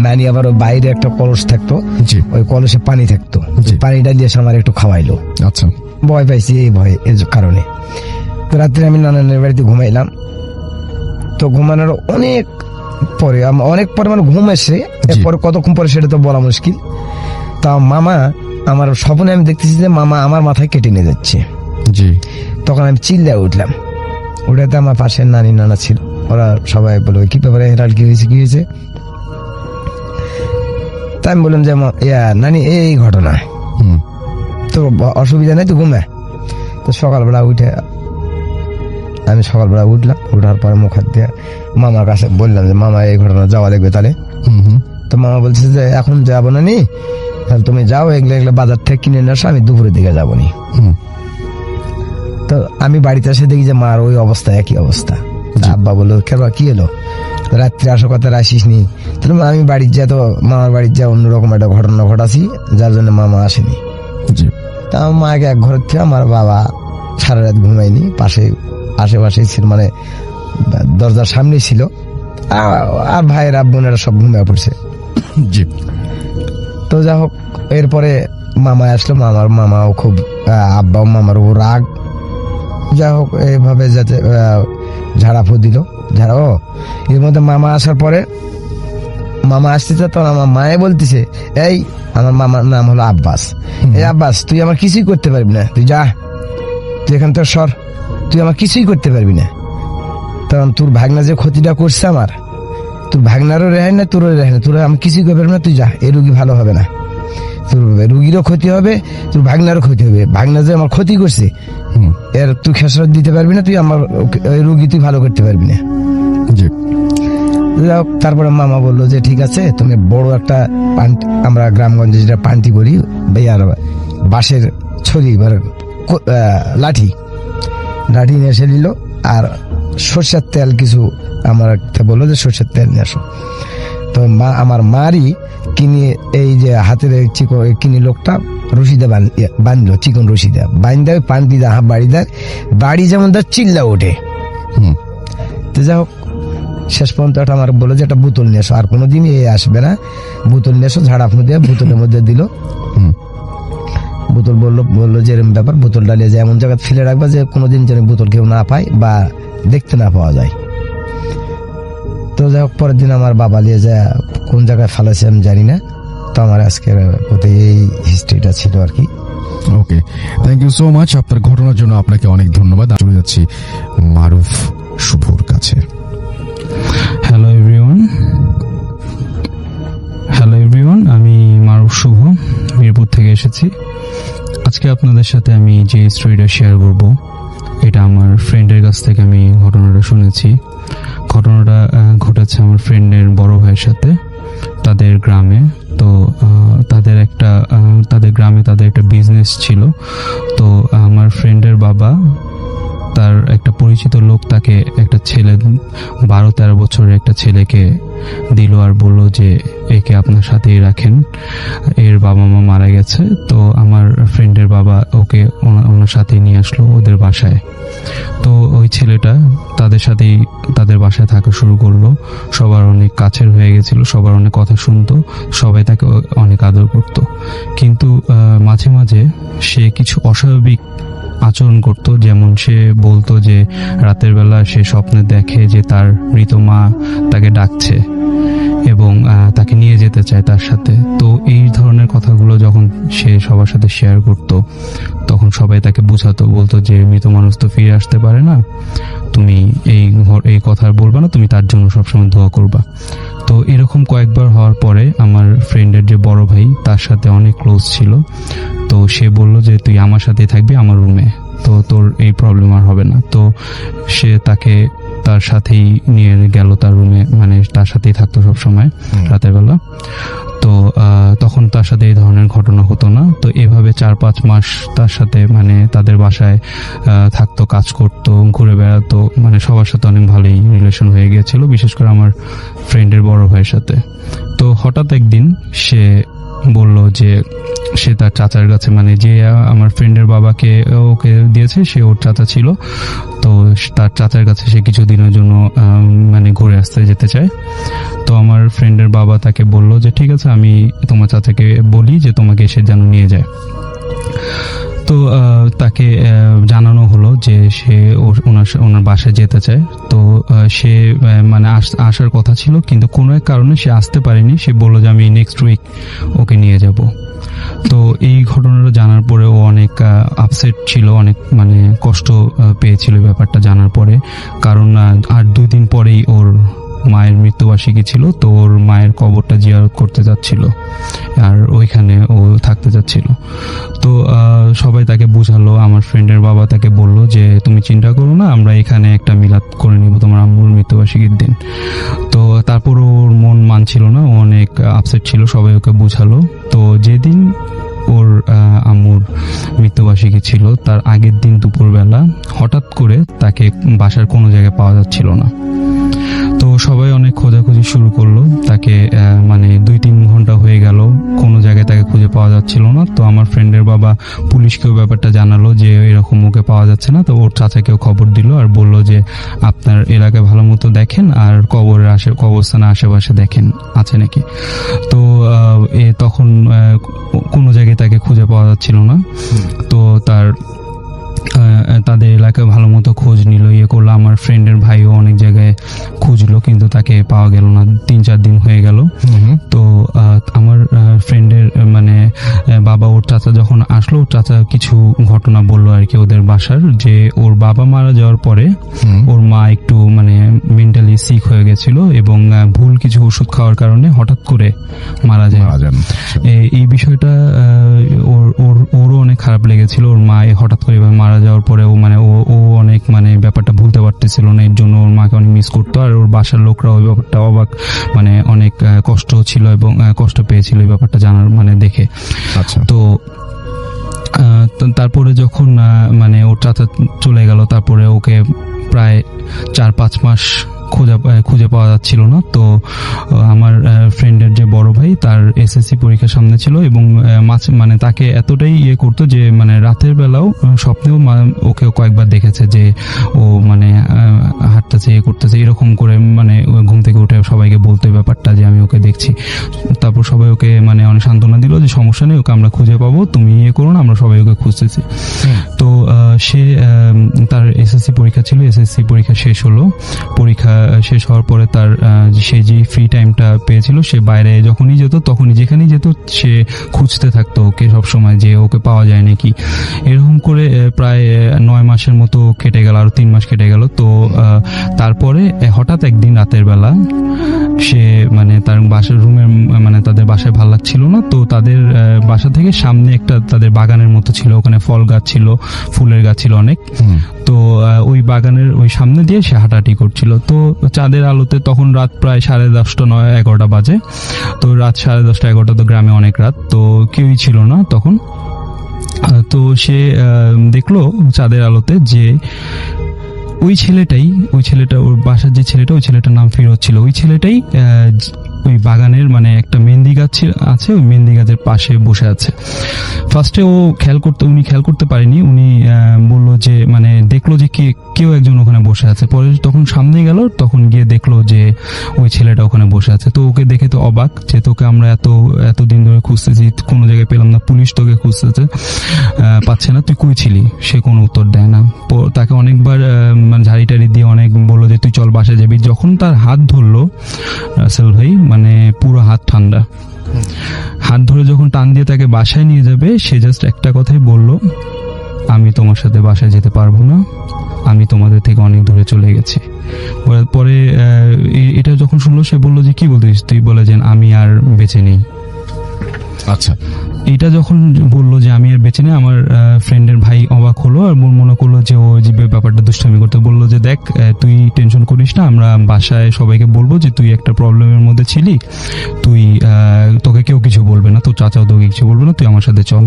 নানি আবার ওই বাইরে একটা কলস থাকতো, জি ওই কলসে পানি থাকতো, জি। পানিটা দিয়ে আমার একটু খাওয়াইলো। আচ্ছা ভয় পাইছি এই ভয় এর কারণে। তো রাত্রে আমি নানানের বাড়িতে ঘুমাইলাম। তো ঘুমানোর অনেক পরে মানে ঘুম এসে, এরপরে কতক্ষণ পরে সেটা তো বলা মুশকিল। তা মামা আমার স্বপ্নে আমি দেখতেছি যে মামা আমার মাথায় কেটে নিয়ে যাচ্ছে। জি তখন আমি চিল্লায় উঠলাম। ওটাতে আমার পাশে নানি নানা ছিল, ওরা সবাই বললো কি ব্যাপারে, হেরাল কি হয়েছে? তাই আমি বললাম যে নানি এই ঘটনা, তো অসুবিধা নেই, তো ঘুমে। তো সকালবেলা উঠলাম, উঠার পরে মুখ হাত দিয়ে মামার কাছে বললাম যে মামা এই ঘটনা যাওয়া লাগবে তাহলে। তো মামা বলছে যে এখন যাবো না নি, তাহলে তুমি যাও, এগুলো বাজার থেকে কিনে নিয়ে আসো, আমি দুপুরের দিকে যাবো নি। তো আমি বাড়িতে এসে দেখি যে মার ওই অবস্থা, একই অবস্থা। আব্বা বললো কেন, কি এলো, রাত্রে আসো কথা আসিস নি? তাহলে আমি বাড়ির যা, তো মামার বাড়ির যা অন্যরকম একটা ঘটনা ঘটাছি, যার জন্য মামা আসেনি। তা আমার মাকে এক ঘরের থেকে আমার বাবা সারা রাত ঘুমায়নি, আশেপাশে ছিল, মানে দরজার সামনেই ছিল, আর ভাইয়েরা বোনেরা সব ঘুমিয়ে পড়ছে। জি তো যা হোক, এরপরে মামা আসলো, মামাও খুব, আব্বাও মামার উপর রাগ। যা হোক এইভাবে যাতে ঝাড়া ফু দিল। এর মধ্যে মামা আসার পরে, মামা আসতেছে, তখন আমার মায়ে বলতেছে, এই আমার মামার নাম হলো আব্বাস, এই আব্বাস তুই আমার কিছুই করতে পারবি না, তুই যা, তুই এখান থেকে সর, তুই আমার কিছুই করতে পারবি না। তখন তোর ভাগনা যে ক্ষতিটা করছে আমার, তোর ভাগনারও রেহাই না, তোরও রেহাই না, তোর আমি কিছুই করতে পারবি না, তুই যা, এই রুগী ভালো হবে না, তোর রুগীরও ক্ষতি হবে, তোর ভাগনারও ক্ষতি হবে। ভাগনা যে আমার ক্ষতি করছে এর তুই খেসারত দিতে পারবি না, তুই আমার রুগী তুই ভালো করতে পারবি না। জি তারপরে মামা বললো যে ঠিক আছে, তুমি বড় একটা পান্টি, আমরা গ্রামগঞ্জে যেটা পান্টি করি, আর বাঁশের ছড়ি, লাঠি নিয়ে এসে নিল, আর সর্ষের তেল কিছু আমার বললো যে সর্ষের তেল নিয়ে আসো। তো আমার মারই কিনে এই যে হাতের কিনে লোকটা রশিদা বাঁধলো, চিকন রশিদা বাঁধে পান্টি দা বাড়ি যেমন তার চিল্লা ওঠে। তো যাই হোক, শেষ পর্যন্ত আমার বললো যে একটা বোতল নিয়ে এসো, আর কোনোদিন এ আসবে না, বোতল নিয়ে এসো, ঝাড়া ফুঁ দিয়ে বোতলের মধ্যে দিল। বোতল বললো যে এরকম ব্যাপার, বোতলটা নিয়ে যায় এমন জায়গায় ফেলে রাখবা যে কোনোদিন যেন বোতল কেউ না পায় বা দেখতে না পাওয়া যায়। তো যাই হোক, পরের দিন আমার বাবা নিয়ে যায় কোন জায়গায় ফেলেছে আমি জানি না। তো আমার আজকের এই হিস্ট্রিটা ছিল আর কি। ওকে, থ্যাংক ইউ সো মাচ আপনার ঘটনার জন্য, আপনাকে অনেক ধন্যবাদ। চলে যাচ্ছি মারুফ শুভর কাছে। হ্যালো এভরিওয়ান, আমি মারুফ শুভ, মিরপুর থেকে এসেছি। আজকে আপনাদের সাথে আমি যে স্টোরিটা শেয়ার করব, এটা আমার ফ্রেন্ডের কাছ থেকে আমি ঘটনাটা শুনেছি। ঘটনাটা ঘটেছে আমার ফ্রেন্ডের বড় ভাইয়ের সাথে, তাদের গ্রামে। তো তাদের গ্রামে তাদের একটা বিজনেস ছিল। তো আমার ফ্রেন্ডের বাবা, তার একটা পরিচিত লোক তাকে একটা ছেলে, 12-13 বছরের একটা ছেলেকে দিল, আর বললো যে একে আপনার সাথেই রাখেন, এর বাবা মা মারা গেছে। তো আমার ফ্রেন্ডের বাবা ওকে ওনার সাথে নিয়ে আসলো ওদের বাসায়। তো ওই ছেলেটা তাদের বাসায় থাকা শুরু করলো। সবার অনেক কাছের হয়ে গেছিল, সবার অনেক কথা শুনতো, সবাই তাকে অনেক আদর করত। কিন্তু মাঝে মাঝে সে কিছু অস্বাভাবিক আচরণ করত। যেমন সে বলতো যে রাতের বেলা সে স্বপ্নে দেখে যে তার মৃত মা তাকে ডাকছে এবং তাকে নিয়ে যেতে চায় তার সাথে। তো এই ধরনের কথাগুলো যখন সে সবার সাথে শেয়ার করত, তখন সবাই তাকে বুঝাতো, বলতো যে মৃত মানুষ তো ফিরে আসতে পারে না, তুমি এই কথা বলবা না, তুমি তার জন্য সবসময় দোয়া করবা। তো এরকম কয়েকবার হওয়ার পরে আমার ফ্রেন্ডের যে বড় ভাই, তার সাথে অনেক ক্লোজ ছিল। তো সে বলল যে তুই আমার সাথেই থাকবি আমার রুমে, তো তোর এই প্রবলেম আর হবে না। তো সে তাকে তার সাথেই নিয়ে গেল তার রুমে, মানে তার সাথেই থাকতো সব সময় রাতের বেলা। তো তখন তার সাথে এই ধরনের ঘটনা হতো না। তো এভাবে 4-5 মাস তার সাথে মানে তাদের বাসায় থাকতো, কাজ করতো, ঘুরে বেড়াতো, মানে সবার সাথে অনেক ভালোই রিলেশন হয়ে গিয়েছিল, বিশেষ করে আমার ফ্রেন্ডের বড় ভাইয়ের সাথে। তো হঠাৎ একদিন সে বলল যে সে তার চাচার কাছে, মানে যে আমার ফ্রেন্ডের বাবাকে ওকে দিয়েছে সে ওর চাচা ছিল, তো তার চাচার কাছে সে কিছুদিনের জন্য মানে ঘুরে আসতে যেতে চায়। তো আমার ফ্রেন্ডের বাবা তাকে বলল যে ঠিক আছে, আমি তোমার চাচাকে বলি যে তোমাকে এসে যেন নিয়ে যায়। তো তাকে জানানো হলো যে সে ওনার বাসায় যেতে চায়। তো সে মানে আসার কথা ছিল, কিন্তু কোনো এক কারণে সে আসতে পারেনি। সে বলল যে আমি নেক্সট উইক ওকে নিয়ে যাব। তো এই ঘটনাটা জানার পরে ও অনেক আপসেট ছিল, অনেক মানে কষ্ট পেয়েছিল ব্যাপারটা জানার পরে, কারণ আর 2 দিন পরেই ওর মায়ের মৃত্যুবার্ষিকী ছিল। তো ওর মায়ের কবরটা জিয়ারত করতে যাচ্ছিল, আর ওইখানে ও থাকতে যাচ্ছিল। তো সবাই তাকে বুঝালো, আমার ফ্রেন্ডের বাবা তাকে বলল যে তুমি চিন্তা করো না, আমরা এখানে একটা মিলাদ করে নিব তোমার আম্মুর মৃত্যুবার্ষিকীর দিন। তো তারপর ওর মন মানছিল না, ও অনেক আপসেট ছিল, সবাই ওকে বুঝালো। তো যেদিন ওর আম্মুর মৃত্যুবার্ষিকী ছিল তার আগের দিন দুপুরবেলা হঠাৎ করে তাকে বাসার কোনো জায়গায় পাওয়া যাচ্ছিল না। তো সবাই অনেক খোঁজাখুঁজি শুরু করলো তাকে, মানে 2-3 ঘন্টা হয়ে গেল, কোনো জায়গায় তাকে খুঁজে পাওয়া যাচ্ছিল না। তো আমার ফ্রেন্ডের বাবা পুলিশকেও ব্যাপারটা জানালো যে এরকম ওকে পাওয়া যাচ্ছে না। তো ওর চাচাকেও খবর দিল আর বলল যে আপনার এলাকায় ভালো মতো দেখেন আর কবরস্থানের আশেপাশে দেখেন আছে নাকি। তো তখন কোনো জায়গায় তাকে খুঁজে পাওয়া যাচ্ছিল না। তো তাদের এলাকায় ভালো মতো খোঁজ নিল, ইয়ে করলো। আমার ফ্রেন্ডের ভাইও অনেক জায়গায় খুঁজলো, কিন্তু তাকে পাওয়া গেল না। 3-4 দিন হয়ে গেল। তো আমার ফ্রেন্ডের মানে বাবা, ওর চাচা যখন আসলো, ওর চাচা কিছু ঘটনা বললো আর কি ওদের বাসার, যে ওর বাবা মারা যাওয়ার পরে ওর মা একটু মানে মেন্টালি সিক হয়ে গেছিল এবং ভুল কিছু ওষুধ খাওয়ার কারণে হঠাৎ করে মারা যায়। এই বিষয়টা ওরও অনেক খারাপ লেগেছিল। ওর মা হঠাৎ করে মারা যাওয়ার পরে ও অনেক মানে ব্যাপারটা ভুলতে পারতেছিল না, এর জন্য ওর মাকে অনেক মিস করতো। আর ওর বাসার লোকরা ওই ব্যাপারটা অবাক, মানে অনেক কষ্ট ছিল এবং কষ্ট পেয়েছিল এই ব্যাপারটা জানার মানে দেখে। আচ্ছা। তো তারপরে যখন মানে ওর চাচা চলে গেল, তারপরে ওকে প্রায় 4-5 মাস খুঁজে পাওয়া যাচ্ছিল না। তো আমার ফ্রেন্ডের যে বড় ভাই, তার এসএসসি পরীক্ষার সামনে ছিল এবং মানে তাকে এতটাই ইয়ে করতো যে মানে রাতের বেলাও স্বপ্নেও ওকে কয়েকবার দেখেছে যে ও মানে হাঁটতেছে, ইয়ে করতেছে, এরকম করে মানে ঘুম থেকে উঠে সবাইকে বলতো এই ব্যাপারটা যে আমি ওকে দেখছি। তারপর সবাই ওকে মানে অনেক সান্ত্বনা দিল যে সমস্যা নেই, ওকে আমরা খুঁজে পাবো, তুমি ইয়ে করো না, আমরা সবাই ওকে খুঁজতেছি। তো সে তার এসএসসি পরীক্ষা ছিল, এসএসসি পরীক্ষা শেষ হলো। পরীক্ষা শেষ হওয়ার পরে তার সে যে ফ্রি টাইমটা পেয়েছিল, সে বাইরে যখনই যেত, তখনই যেখানেই যেত, সে খুঁজতে থাকতো ওকে সবসময় যে ওকে পাওয়া যায় নাকি। এরকম করে প্রায় 9 মাসের মতো কেটে গেল, আরো 3 মাস কেটে গেল। তো তারপরে হঠাৎ একদিন রাতের বেলা সে মানে তার বাসার রুমের মানে তাদের বাসায় ভালো লাগছিল না। তো তাদের বাসা থেকে সামনে একটা তাদের বাগানের মতো ছিল, ওখানে ফল গাছ ছিল, ফুলের গাছ ছিল অনেক। তো ওই বাগানের ওই সামনে দিয়ে সে হাঁটাহাঁটি করছিল। তো চাঁদের আলোতে তখন রাত প্রায় 10:30, 11টা বাজে। তো রাত 10:30, 11টা তো গ্রামে অনেক রাত, তো কেউই ছিল না তখন। তো সে দেখলো চাঁদের আলোতে যে ওই ছেলেটা ওর বাসার যে ছেলেটা, ওই ছেলেটার নাম ফিরোজ ছিল। ওই ছেলেটাই ওই বাগানের মানে একটা মেহেন্দি গাছ আছে, ওই মেহেন্দি গাছের পাশে বসে আছে। ফার্স্টে উনি খেয়াল করতে পারেনি। উনি বললো যে মানে দেখলো যে কেউ একজন ওখানে বসে আছে। পরে তখন সামনে গেল, তখন গিয়ে দেখলো যে ওই ছেলেটা ওখানে বসে আছে। তো ওকে দেখে তো অবাক, যে তোকে আমরা এতদিন ধরে খুঁজতেছি, কোনো জায়গায় পেলাম না, পুলিশ তোকে খুঁজতেছে, পাচ্ছে না, তুই কই ছিলি? সে কোনো উত্তর দেয় না। তাকে অনেকবার মানে ঝাড়ি টাড়ি দিয়ে অনেক বললো যে তুই চল বাসায় যাবি। যখন তার হাত ধরলো রাসেল ভাই, মানে পুরো হাত ঠান্ডা। হাত ধরে যখন টান দিয়ে তাকে বাসায় নিয়ে যাবে, সে জাস্ট একটা কথাই বললো, আমি তোমার সাথে বাসায় যেতে পারবো না, আমি তোমাদের থেকে অনেক দূরে চলে গেছি। পরে এটা যখন শুনলো, সে বললো যে কি বলছিস তুই? বলে যে আমি আর বেঁচে নেই। আচ্ছা, এটা যখন বললো যে আমি আর বেঁচে নেই, আমার ফ্রেন্ডের ভাই অবাক হলো আর মনে করলো যে ও যে ব্যাপারটা দুষ্টামি করতে, বললো যে দেখ তুই টেনশন করিস না, আমরা বাসায় সবাইকে বলবো যে তুই একটা প্রবলেমের মধ্যে ছিলি, তুই তোকে কেউ কিছু বলবে না, তোর চাচাও তোকে কিছু বলবে না, তুই আমার সাথে চল।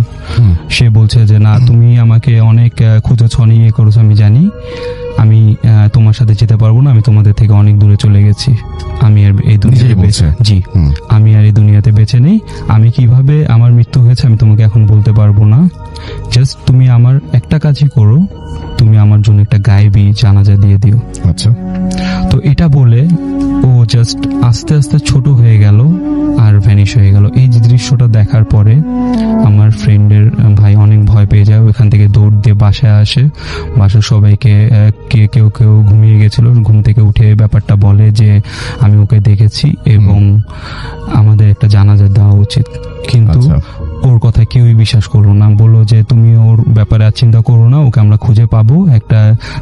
সে বলছে যে না, তুমি আমাকে অনেক খুঁজেছ, অনেক ইয়ে করেছো, আমি জানি, আমি তোমার সাথে যেতে পারবো না, আমি তোমাদের থেকে অনেক দূরে চলে গেছি, আমি আর এই দুনিয়াতে বেঁচে, জি আমি আর এই দুনিয়াতে বেঁচে নেই, আমি কিভাবে আমার মৃত্যু হয়েছে আমি তোমাকে এখন বলতে পারবো না, জাস্ট তুমি আমার একটা কাজই করো, তুমি আমার জন্য একটা গায়েবী জানাজা দিয়ে দিও। আচ্ছা। তো এটা বলে ও জাস্ট আস্তে আস্তে ছোট হয়ে গেল আর ভ্যানিশ হয়ে গেল। এই যে দৃশ্যটা দেখার পরে আমার ফ্রেন্ডের ভাই অনেক ভয় পেয়ে যায়, ওখান থেকে দৌড় দিয়ে বাসায় আসে, বাসার সবাইকে কেউ কেউ ঘুমিয়ে গেছিল, ঘুম থেকে উঠে ব্যাপারটা বলে যে আমি ওকে দেখেছি এবং আমাদের একটা জানাজা দেওয়া উচিত। কিন্তু ওর কথা কেউই বিশ্বাস করলো না, বললো যে তুমি ওর ব্যাপারে আর চিন্তা করো না, ওকে আমরা খুঁজে পাবো, একটা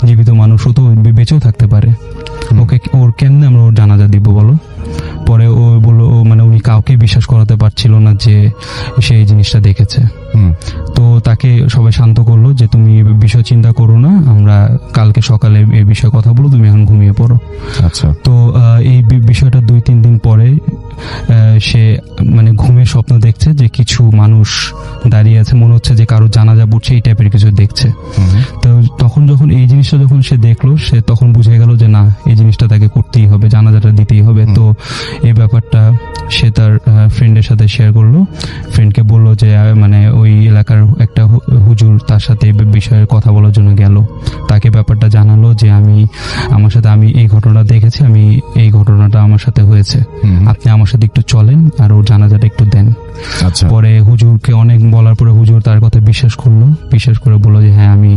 জীবিত মানুষও তো বেঁচেও থাকতে পারে, ওকে ওর কেমনে আমরা ওর জানাজা দিব বলো। পরে ও বললো, মানে উনি কাউকে বিশ্বাস করাতে পারছিল না যে সে এই জিনিসটা দেখেছে। তো তাকে সবাই শান্ত করলো যে তুমি বিষয় চিন্তা করো না, আমরা কালকে সকালে এই বিষয়ে কথা বলবো, তুমি এখন ঘুমিয়ে পড়ো। আচ্ছা। তো এই বিষয়টা 2-3 দিন পরে সে মানে ঘুমের স্বপ্ন দেখছে যে কিছু মানুষ দাঁড়িয়ে আছে, মনে হচ্ছে যে কারো জানাজা পড়ছে, এই টাইপের কিছু দেখছে। তো তখন যখন এই জিনিসটা যখন সে দেখলো, সে তখন বুঝে গেল যে না, এই জিনিসটা তাকে করতেই হবে, জানাজাটা দিতেই হবে। তো এই ব্যাপারটা সে তার ফ্রেন্ডের সাথে শেয়ার করলো, ফ্রেন্ডকে বললো যে মানে ওই এলাকার একটা হুজুর তার সাথে এই বিষয়ে কথা বলার জন্য গেল, তাকে ব্যাপারটা জানালো যে আমি এই ঘটনা দেখেছি, আমি এই ঘটনাটা আমার সাথে হয়েছে, আপনি আমার সাথে একটু চলেন আর ওর জানাজাটা একটু দেন। আচ্ছা। পরে হুজুরকে অনেক বলার পরে হুজুর তার কথা বিশ্বাস করে বললো যে হ্যাঁ আমি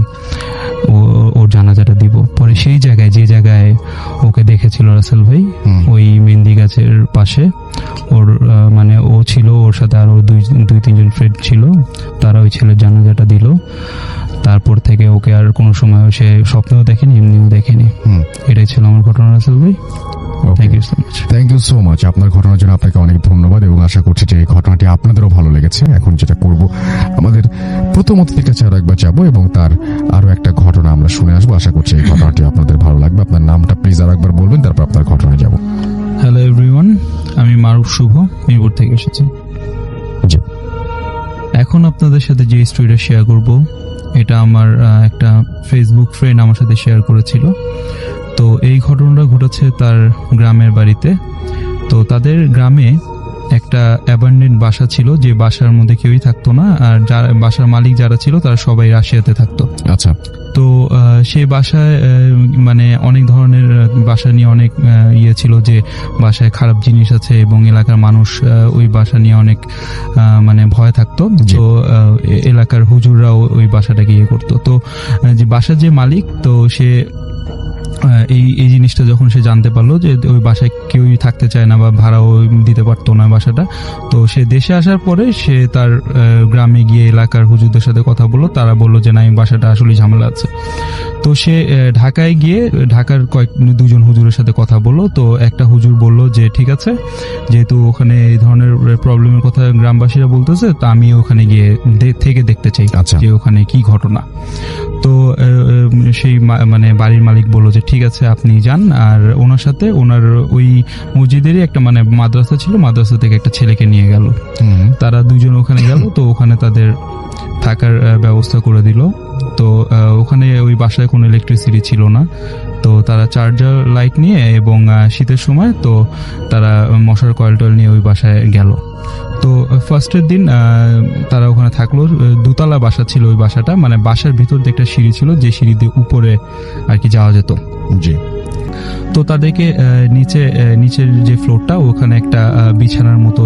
ওর জানাজাটা দিব। পরে সেই জায়গায়, যে জায়গায় ওকে দেখেছিল রাসেল ভাই, ওই মেহেন্দি গাছের পাশে ওর মানে ও ছিল, ওর সাথে আরো 2-3 ফ্রেন্ড ছিল, তারা ওই ছেলের জানাজাটা দিল। তারপর থেকে ওকে আর কোনো সময় সে স্বপ্নেও দেখেনি, এমনিও দেখেনি। এটাই ছিল আমার ঘটনা রাসেল ভাই। Thank you so much. Thank you so much. আপনার ঘটনার জন্য আপনাকে অনেক ধন্যবাদ এবং আশা করছি যে এই ঘটনাটি আপনাদেরও ভালো লেগেছে। এখন যেটা করব, আমাদের প্রথম অতিথির কাছে আরো একবার যাবো এবং তার আরো একটা ঘটনা আমরা শুনে আসবো। আশা করছি এই ঘটনাটি আপনাদের ভালো লাগবে। আপনার নামটা প্লিজ আরো একবার বলবেন, তারপর আপনার ঘটনায় যাব। হ্যালো এভরিওয়ান, আমি মারুফ শুভ, মিরপুর থেকে এসেছি। জি। এখন আপনাদের সাথে যে স্টোরিটা শেয়ার করব, এটা আমার একটা ফেসবুক ফ্রেন্ড আমার সাথে শেয়ার করেছিল। তো এই ঘটনাটা ঘটেছে তার গ্রামের বাড়িতে। তো তাদের গ্রামে একটা অ্যাবান্ডেন্ট বাসা ছিল, যে বাসার মধ্যে কেউই থাকতো না, আর যারা বাসার মালিক যারা ছিল তারা সবাই রাশিয়াতে থাকতো। আচ্ছা। তো সেই বাসায় মানে অনেক ধরনের বাসা নিয়ে অনেক ইয়ে ছিল, যে বাসায় খারাপ জিনিস আছে এবং এলাকার মানুষ ওই বাসা নিয়ে অনেক মানে ভয় থাকতো। তো এলাকার হুজুররাও ওই বাসাটাকে ইয়ে করতো। তো যে বাসার যে মালিক, তো সে এই জিনিসটা যখন সে জানতে পারলো যে ওই বাসায় কেউই থাকতে চায় না বা ভাড়াও দিতে পারতো না বাসাটা, তো সে দেশে আসার পরে সে তার গ্রামে গিয়ে এলাকার হুজুরদের সাথে কথা বললো। তারা বললো যে না, এই বাসাটা আসলে ঝামেলা আছে। তো সে ঢাকায় গিয়ে ঢাকার 2জন হুজুরের সাথে কথা বললো। তো একটা হুজুর বললো যে ঠিক আছে, যেহেতু ওখানে এই ধরনের প্রবলেমের কথা গ্রামবাসীরা বলতেছে, তো আমি ওখানে গিয়ে থেকে দেখতে চাই যে ওখানে কি ঘটনা। তো সেই মানে বাড়ির মালিক বললো যে ঠিক আছে আপনি যান, আর ওনার সাথে ওনার ওই মসজিদেরই একটা মানে মাদ্রাসা ছিল, মাদ্রাসা থেকে একটা ছেলেকে নিয়ে গেল। তারা 2জন ওখানে গেল। তো ওখানে তাদের থাকার ব্যবস্থা করে দিল। তো ওখানে ওই বাসায় কোনো ইলেকট্রিসিটি ছিল না। তো তারা চার্জার লাইট নিয়ে এবং শীতের সময় তো তারা মশার কয়েল টয়েল নিয়ে ওই বাসায় গেল। তো ফার্স্টের দিন তারা ওখানে থাকলো। 2তলা বাসা ছিল ওই বাসাটা, মানে বাসার ভিতর দিয়ে একটা সিঁড়ি ছিল, যে সিঁড়ি দিয়ে উপরে আর কি যাওয়া যেত। জি। তো তাদেরকে নিচের যে ফ্লোরটা, ওখানে একটা বিছানার মতো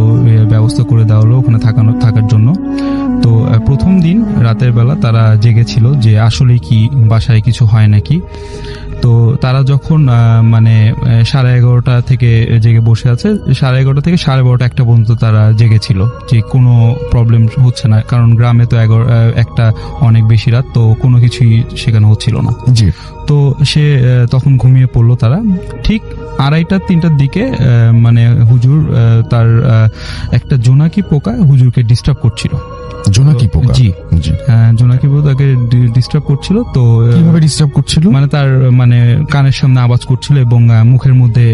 ব্যবস্থা করে দেওয়া হলো ওখানে থাকার জন্য। তো প্রথম দিন রাতের বেলা তারা জেগেছিল যে আসলে কি বাসায় কিছু হয় নাকি। তো তারা যখন মানে 11:30 থেকে জেগে বসে আছে, 11:30 থেকে 12:30 একটা পর্যন্ত তারা জেগেছিল যে কোনো প্রবলেম হচ্ছে না, কারণ গ্রামে তো 1টা অনেক বেশি রাত, তো কোনো কিছুই সেখানে হচ্ছিল না। জি। তো সে তখন ঘুমিয়ে পড়লো। তারা ঠিক 2:30-3টার দিকে মানে হুজুর তার একটা জোনাকি পোকা হুজুরকে ডিস্টার্ব করছিল। জোনাকি পোকা? জি, জি। জোনাকি পোকা তাকে ডিস্টার্ব করছিল। তো কিভাবে ডিস্টার্ব করছিল? মানে তার মানে কানের সামনে আওয়াজ করছিল এবং মুখের মধ্যে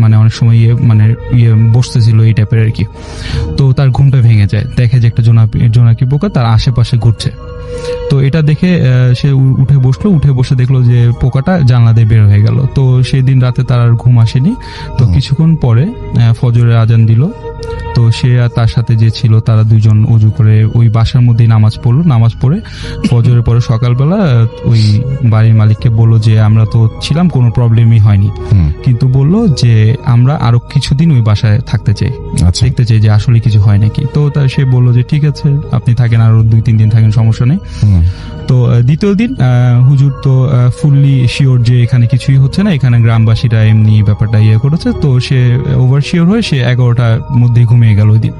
মানে অনেক সময় বসতেছিল এই টাইপের আর কি। তো তার ঘুমটা ভেঙে যায়, দেখে যে একটা জোনাকি পোকা তার আশেপাশে ঘুরছে। তো এটা দেখে সে উঠে বসলো, উঠে বসে দেখলো যে পোকাটা জানলা দিয়ে বের হয়ে গেল। তো সেদিন রাতে তার আর ঘুম আসেনি। তো কিছুক্ষণ পরে ফজরের আজান দিল। তো সে আর তার সাথে যে ছিল তারা দুইজন ওযু করে ওই বাসার মধ্যেই নামাজ পড়লো। নামাজ পড়ে ফজরের পরে সকালবেলা ওই বাড়ির মালিককে বললো যে আমরা তো ছিলাম, কোনো প্রবলেমই হয়নি, কিন্তু বললো যে আমরা আরো কিছুদিন ওই বাসায় থাকতে চাই, দেখতে চাই যে আসলে কিছু হয় নাকি। তো সে বললো যে ঠিক আছে আপনি থাকেন, আরো 2-3 দিন থাকেন, সমস্যা নেই। তো দ্বিতীয় দিন হুজুর তো ফুললি শিওর যে এখানে কিছুই হচ্ছে না, এখানে গ্রামবাসীরা এমনি ব্যাপারটা করেছে। তো সে ওভার শিওর হয়ে সে 11টার মধ্যে ঘুমিয়ে গেল ওই দিন।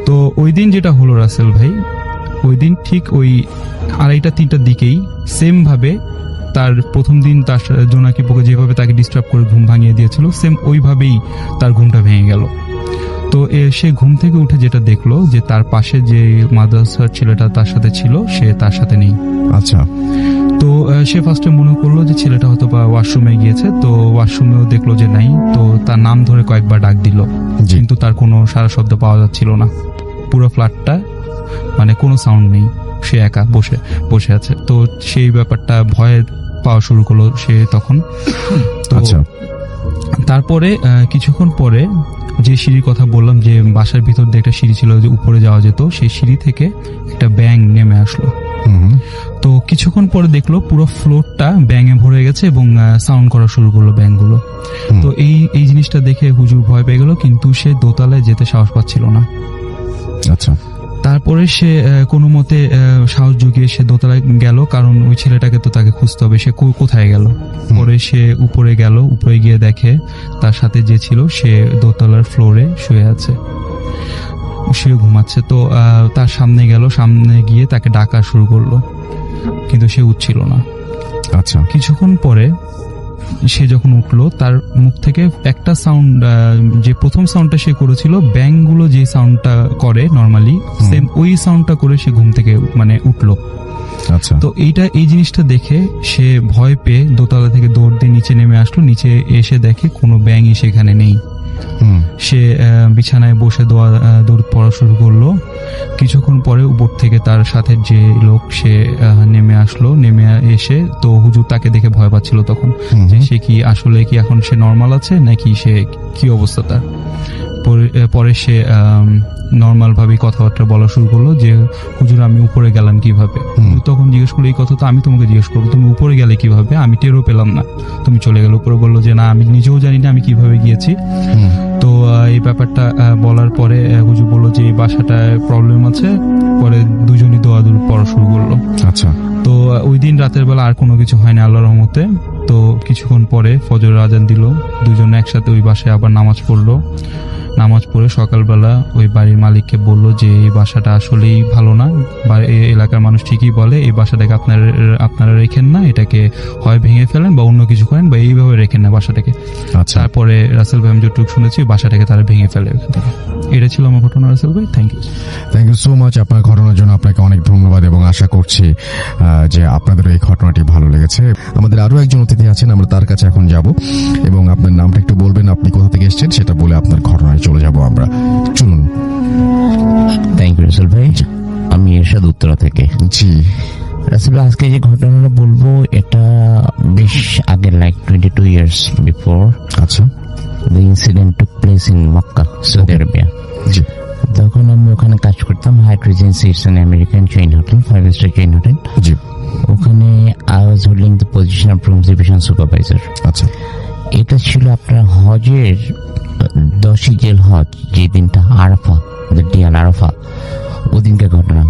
তো ওই দিন যেটা হলো রাসেল ভাই, ওই দিন ঠিক ওই 2:30-3টার দিকেই সেম ভাবে তার প্রথম দিন তার জোনাকি পোকা যেভাবে তাকে ডিস্টার্ব করে ঘুম ভাঙিয়ে দিয়েছিল, সেম ওইভাবেই তার ঘুমটা ভেঙে গেল। তো সে ঘুম থেকে উঠে যেটা দেখলো যে তার পাশে যে মাদ্রাসার ছেলেটা তার সাথে ছিল সে তার সাথে নেই। আচ্ছা। তো সে ফার্স্টে মনে করলো যে ছেলেটা হয়তো বা ওয়াশরুমে গিয়েছে। তো ওয়াশরুমেও দেখলো যে নাই। তো তার নাম ধরে কয়েকবার ডাক দিল, কিন্তু তার কোনো সারা শব্দ পাওয়া যাচ্ছিল না। পুরো ফ্ল্যাটটা মানে কোনো সাউন্ড নেই, সে একা বসে আছে। তো সেই ব্যাপারটা ভয়ে পাওয়া শুরু করলো সে তখন। তো তারপরে কিছুক্ষণ পরে যে সিঁড়ির কথা বললাম যে বাসার ভিতর দিয়ে একটা সিঁড়ি ছিল যে উপরে যাওয়া যেত, সেই সিঁড়ি থেকে একটা ব্যাঙ নেমে আসলো। তো কিছুক্ষণ পরে দেখলো পুরো ফ্লোরটা ব্যাঙে ভরে গেছে এবং সাউন্ড করা শুরু করলো ব্যাঙগুলো। তো এই জিনিসটা দেখে হুজুর ভয় পেয়ে গেল, কিন্তু সে দোতলায় যেতে সাহস পাচ্ছিল না। আচ্ছা। তারপরে সে কোনো মতে সাহস জুগিয়ে সে দোতলায় গেল, কারণ ওই ছেলেটাকে তো তাকে খুঁজতে হবে, সে কোথায় গেল। পরে সে উপরে গেল, উপরে গিয়ে দেখে তার সাথে যে ছিল সে দোতলার ফ্লোরে শুয়ে আছে, শুয়ে ঘুমাচ্ছে। তো তার সামনে গেল, সামনে গিয়ে তাকে ডাকা শুরু করলো, কিন্তু সে উঠছিল না। আচ্ছা। কিছুক্ষণ পরে সে যখন উঠলো, তার মুখ থেকে একটা সাউন্ড, যে প্রথম সাউন্ডটা সে করেছিল ব্যাঙগুলো যে সাউন্ডটা করে নর্মালি, সেম ওই সাউন্ডটা করে সে ঘুম থেকে মানে উঠলো। আচ্ছা। তো এই জিনিসটা দেখে সে ভয় পেয়ে দোতলা থেকে দৌড় দিয়ে নিচে নেমে আসলো। নিচে এসে দেখে কোনো ব্যাঙই সেখানে নেই। সে বিছানায় বসে দৌড় পড়া শুরু করলো। কিছুক্ষণ পরে উপর থেকে তার সাথে যে লোক সে নেমে আসলো। নেমে এসে তো হুজুর তাকে দেখে ভয় পাচ্ছিল তখন, যে সে কি আসলে কি এখন সে নর্মাল আছে নাকি সে কি অবস্থা তার। পরে সে নর্মাল ভাবে কথাবার্তা বলা শুরু করলো যে হুজুর আমি উপরে গেলাম কিভাবে। তখন জিজ্ঞেস করলো এই কথা তো আমি তোমাকে জিজ্ঞেস করবো, তুমি উপরে গেলে কিভাবে, আমি টেরও পেলাম না, তুমি চলে গেলে উপরে। বললো যে না আমি নিজেও জানি না আমি কিভাবে গিয়েছি। তো এই ব্যাপারটা বলার পরে হুজুর বললো যে এই বাসাটায় প্রবলেম আছে। পরে দুজনই দোয়া-দূর পড়া শুরু করলো। আচ্ছা। তো ওই দিন রাতের বেলা আর কোনো কিছু হয়নি আল্লাহর রহমতে। তো কিছুক্ষণ পরে ফজরের আজান দিল, দুজনে একসাথে ওই বাসায় আবার নামাজ পড়লো। নামাজ পড়ে সকালবেলা ওই বাড়ির মালিককে বলল যে এই বাসাটা আসলেই ভালো না, বা এই এলাকার মানুষ ঠিকই বলে এই বাসাটাকে আপনারা রেখেন না, এটাকে হয় ভেঙে ফেলেন বা অন্য কিছু করেন বা এইভাবে রেখেন না বাসাটাকে। আচ্ছা। তারপরে রাসেল ভাই আমি যতটুকু শুনেছি বাসাটাকে তারা ভেঙে ফেলে। এটা ছিল আমার ঘটনা রাসেল ভাই। থ্যাংক ইউ সো মাচ আপনার ঘটনার জন্য। আপনাকে অনেক ধন্যবাদ এবং আশা করছি যে আপনাদের এই ঘটনাটি ভালো লেগেছে। আমাদের আরো একজন অতিথি আছেন, আমরা তার কাছে এখন যাব এবং আপনার নামটা একটু বলবেন, আপনি কোথা থেকে এসেছেন সেটা বলে আপনার ঘটনায় চলে যাব আমরা। চলুন। থ্যাংক ইউ রাসেল ভাই, আমি এরশাদ উত্তরা থেকে। জি রাসেল ভাই, আজকে যে ঘটনাটা বলবো এটা বেশ আগে, লাইক 22 years before. আচ্ছা। The incident took place in Makkah, Saudi Arabia. জি। তখন আমি ওখানে কাজ করতাম, Hyatt Regency, it's an American chain hotel, 5-star chain hotel. জি। ওখানে I was holding the position of room division supervisor. আচ্ছা। এটা ছিল আপনার হজের 10ই জেল হজ, যে দিনটা Arafah, the day al Arafah, ওদিনকার ঘটনা।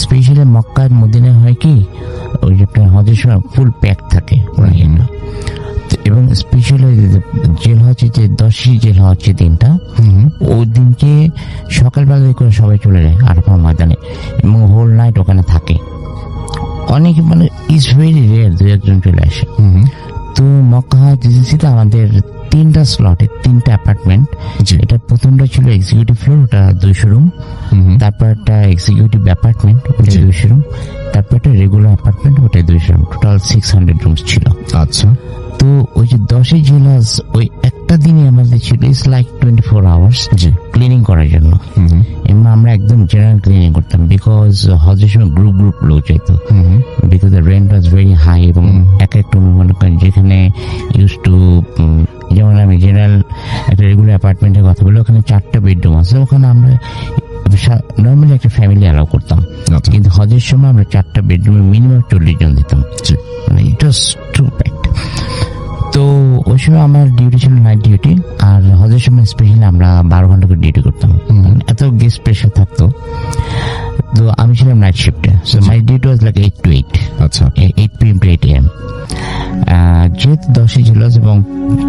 স্পেশালি মক্কার মদিনায় হয় কি ওই যে আপনার হজের সময় ফুল প্যাক থাকে এবং স্পেশালি জেল হজ, যে 10ই জেল হজ যে দিনটা, ওই দিনকে সকালবেলা করে সবাই চলে যায় আরাফা ময়দানে এবং হোল নাইট ওখানে থাকে। অনেক মানে ইজ ভেরি রেয়ার দু একজন চলে আসে। তো মক্কা জিসিসিতে আমাদের 3টা স্লটে 3টা অ্যাপার্টমেন্ট। জি। এটা প্রথমটা ছিল এক্সিকিউটিভ ফ্লোর, ওটা 200 রুম। তারপর একটা এক্সিকিউটিভ অ্যাপার্টমেন্ট, ওটা জি। 200 রুম। তারপর একটা রেগুলার অ্যাপার্টমেন্ট, ওটা 200 রুম। টোটাল 600 রুমস ছিল। আচ্ছা। তো ওই যে 10 জেলাস ওই একটা দিনে আমাদের ছিল it's like 24 hours G. Cleaning করার জন্য। এবং আমরা একদম জেনারেল ক্লিনিং করতাম, বিকজ হজের সময় গ্রুপ গ্রুপ লোক চাইতো, because the rent was very high. এবং এক একটা মনে করেন যেখানে ইউজ টু, যেমন আমি জেনারেল একটা রেগুলার অ্যাপার্টমেন্টের কথা বলি, ওখানে 4টা বেডরুম আছে, ওখানে আমরা নর্মালি একটা ফ্যামিলি অ্যালাউ করতাম। আচ্ছা। কিন্তু হজের সময় আমরা 4টা বেডরুমে মিনিমাম 40 জন দিতাম। জি। মানে ইট ওয়াজ টু ব্যাড। তো ওই সময় আমার ডিউটি ছিল নাইট ডিউটি, আর হজের সময় স্পেশালি আমরা 12 ঘন্টা করে ডিউটি করতাম, এত গেস্ট প্রেশার থাকতো। তো আমি ছিলাম নাইট শিফটে, so my duty was like 8 to 8, আচ্ছা। 8 PM to 8 AM। যেহেতু 10 জেলাস এবং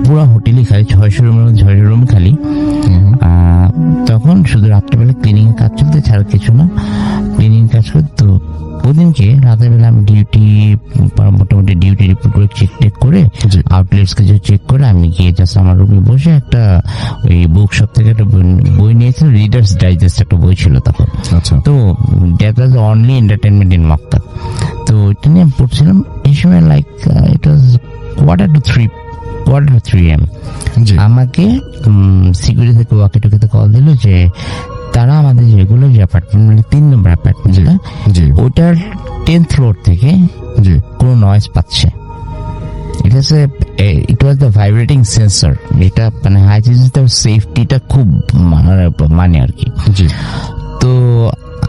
পুরো হোটেলই খালি, 600 রুম খালি, তখন শুধু রাত্রেবেলা ক্লিনিং এর কাজ চলতে, ছাড়া কিছু না, ক্লিনিং কাজ করতো। ওদিনকে রাতের বেলা আমি মোটামুটি ডিউটি রিপোর্ট করে চেক করে জি। আউটলেটস কে চেক করে আমি গিয়ে জাস্ট আমার রুমে বসে একটা ওই বুক শপ থেকে একটা বই নিয়েছিল, রিডার্স ডাইজেস্ট একটা বই ছিল তখন। আচ্ছা। তো that was only entertainment in Mecca. তো ওইটা নিয়ে আমি পড়ছিলাম। এই সময় like it was quarter to 3 AM। জি। আমাকে সিকিউরিটি থেকে ওয়াকিটকিতে কল দিল যে তারা আমাদের যেগুলো যে অ্যাপার্টমেন্ট, মানে 3 নম্বর অ্যাপার্টমেন্টটা, জি। ওটার 10th ফ্লোর থেকে জি। কোনো নয়েজ পাচ্ছে। ইট ওয়াজ দ্য ভাইব্রেটিং সেন্সর, যেটা মানে হাইজিনিসটার সেফটিটা খুব মানে আর কি। জি। তো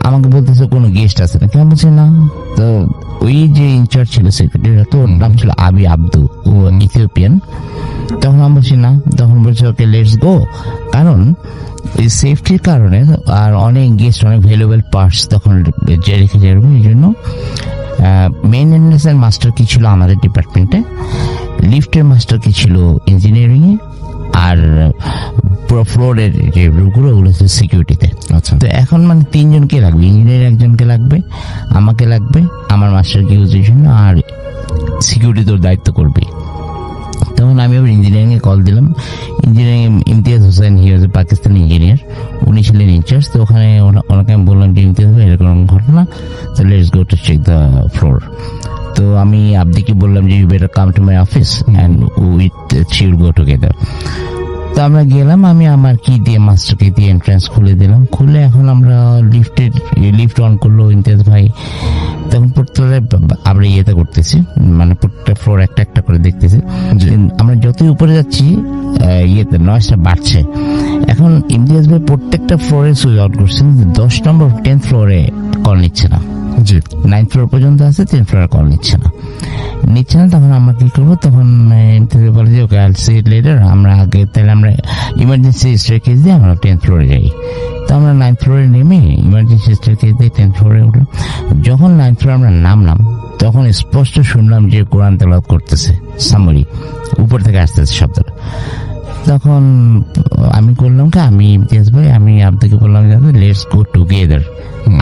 আমাকে বলতেছে কোনো গেস্ট আছে না, কেন বলছে না। তো ওই যে ইনচার্জ ছিল সেক্রেটারি, তো ওর নাম ছিল আবি আব্দু, ও ইথিওপিয়ান। তখন আমি বলছি না, তখন বলছে ওকে লেটস গো, কারণ এই সেফটির কারণে আর অনেক গেস্ট, অনেক ভ্যালুয়েবল পার্টস তখন যে রেখে যাবে, এই জন্য মেইনটেনেন্স এর মাস্টার কি ছিল আমাদের ডিপার্টমেন্টে, লিফটের মাস্টার কি ছিল ইঞ্জিনিয়ারিং এ, আর পুরো ফ্লোরের যে রুমগুলো ওগুলো হচ্ছে সিকিউরিটিতে। আচ্ছা। তো এখন মানে 3 জনকে লাগবে, ইঞ্জিনিয়ার একজনকে লাগবে, আমাকে লাগবে, আমার মাস্টারকে ইউজের জন্য, আর সিকিউরিটি তোর দায়িত্ব করবে। তখন আমি আবার ইঞ্জিনিয়ারিং এ কল দিলাম। ইঞ্জিনিয়ারিং ইমতিয়াজ হোসেন, হি ওয়াজ এ পাকিস্তানি ইঞ্জিনিয়ার, উনি ছিলেন ইনচার্জ। তো ওখানে ওনাকে আমি বললাম যে ইমতিয়াজ ভাই এরকম ঘটনা, তো let's go to check the floor. তো আমি আব্দিকে বললাম যে you better come to my office and with will go together. তো আমরা গেলাম, আমি আমার কি দিয়ে মাস্টারকে দিয়ে এন্ট্রান্স খুলে দিলাম, খুলে এখন আমরা লিফট অন করলো ইমতিয়াজ ভাই। তখন প্রত্যেকটা আমরা ইয়েতে করতেছি, মানে প্রত্যেকটা ফ্লোর একটা একটা করে দেখতেছি। আমরা যতই উপরে যাচ্ছি ইয়েতে নয়েজটা বাড়ছে। এখন ইমতিয়াজ ভাই প্রত্যেকটা ফ্লোরে সুইচ আউট করছেন, 10 নম্বর 10th ফ্লোরে কল নিচ্ছে না, জি। 9th ফ্লোর পর্যন্ত আছে, 10th ফ্লোরে কল নিচ্ছে না। তখন আমরা কি করবো, তখন বলে যে ওকে আইল সি ইট লেটার, আমরা আগে তাহলে আমরা ইমার্জেন্সি স্টেয়ারকেস দিয়ে আমরা 10th ফ্লোরে যাই। তো আমরা 9th ফ্লোরে নেমে ইমার্জেন্সি স্টেয়ারকেস দিয়ে 10th ফ্লোরে উঠলাম। যখন 9th ফ্লোরে আমরা নামলাম, তখন স্পষ্ট শুনলাম যে কোরআন তেলাওয়াত করতেছে, সামরি উপর থেকে আসতেছে শব্দটা। তখন আমি করলাম কি, আমি ইমতিয়াজ ভাই, আমি আব্দুকে বললাম লেটস গো টুগেদার,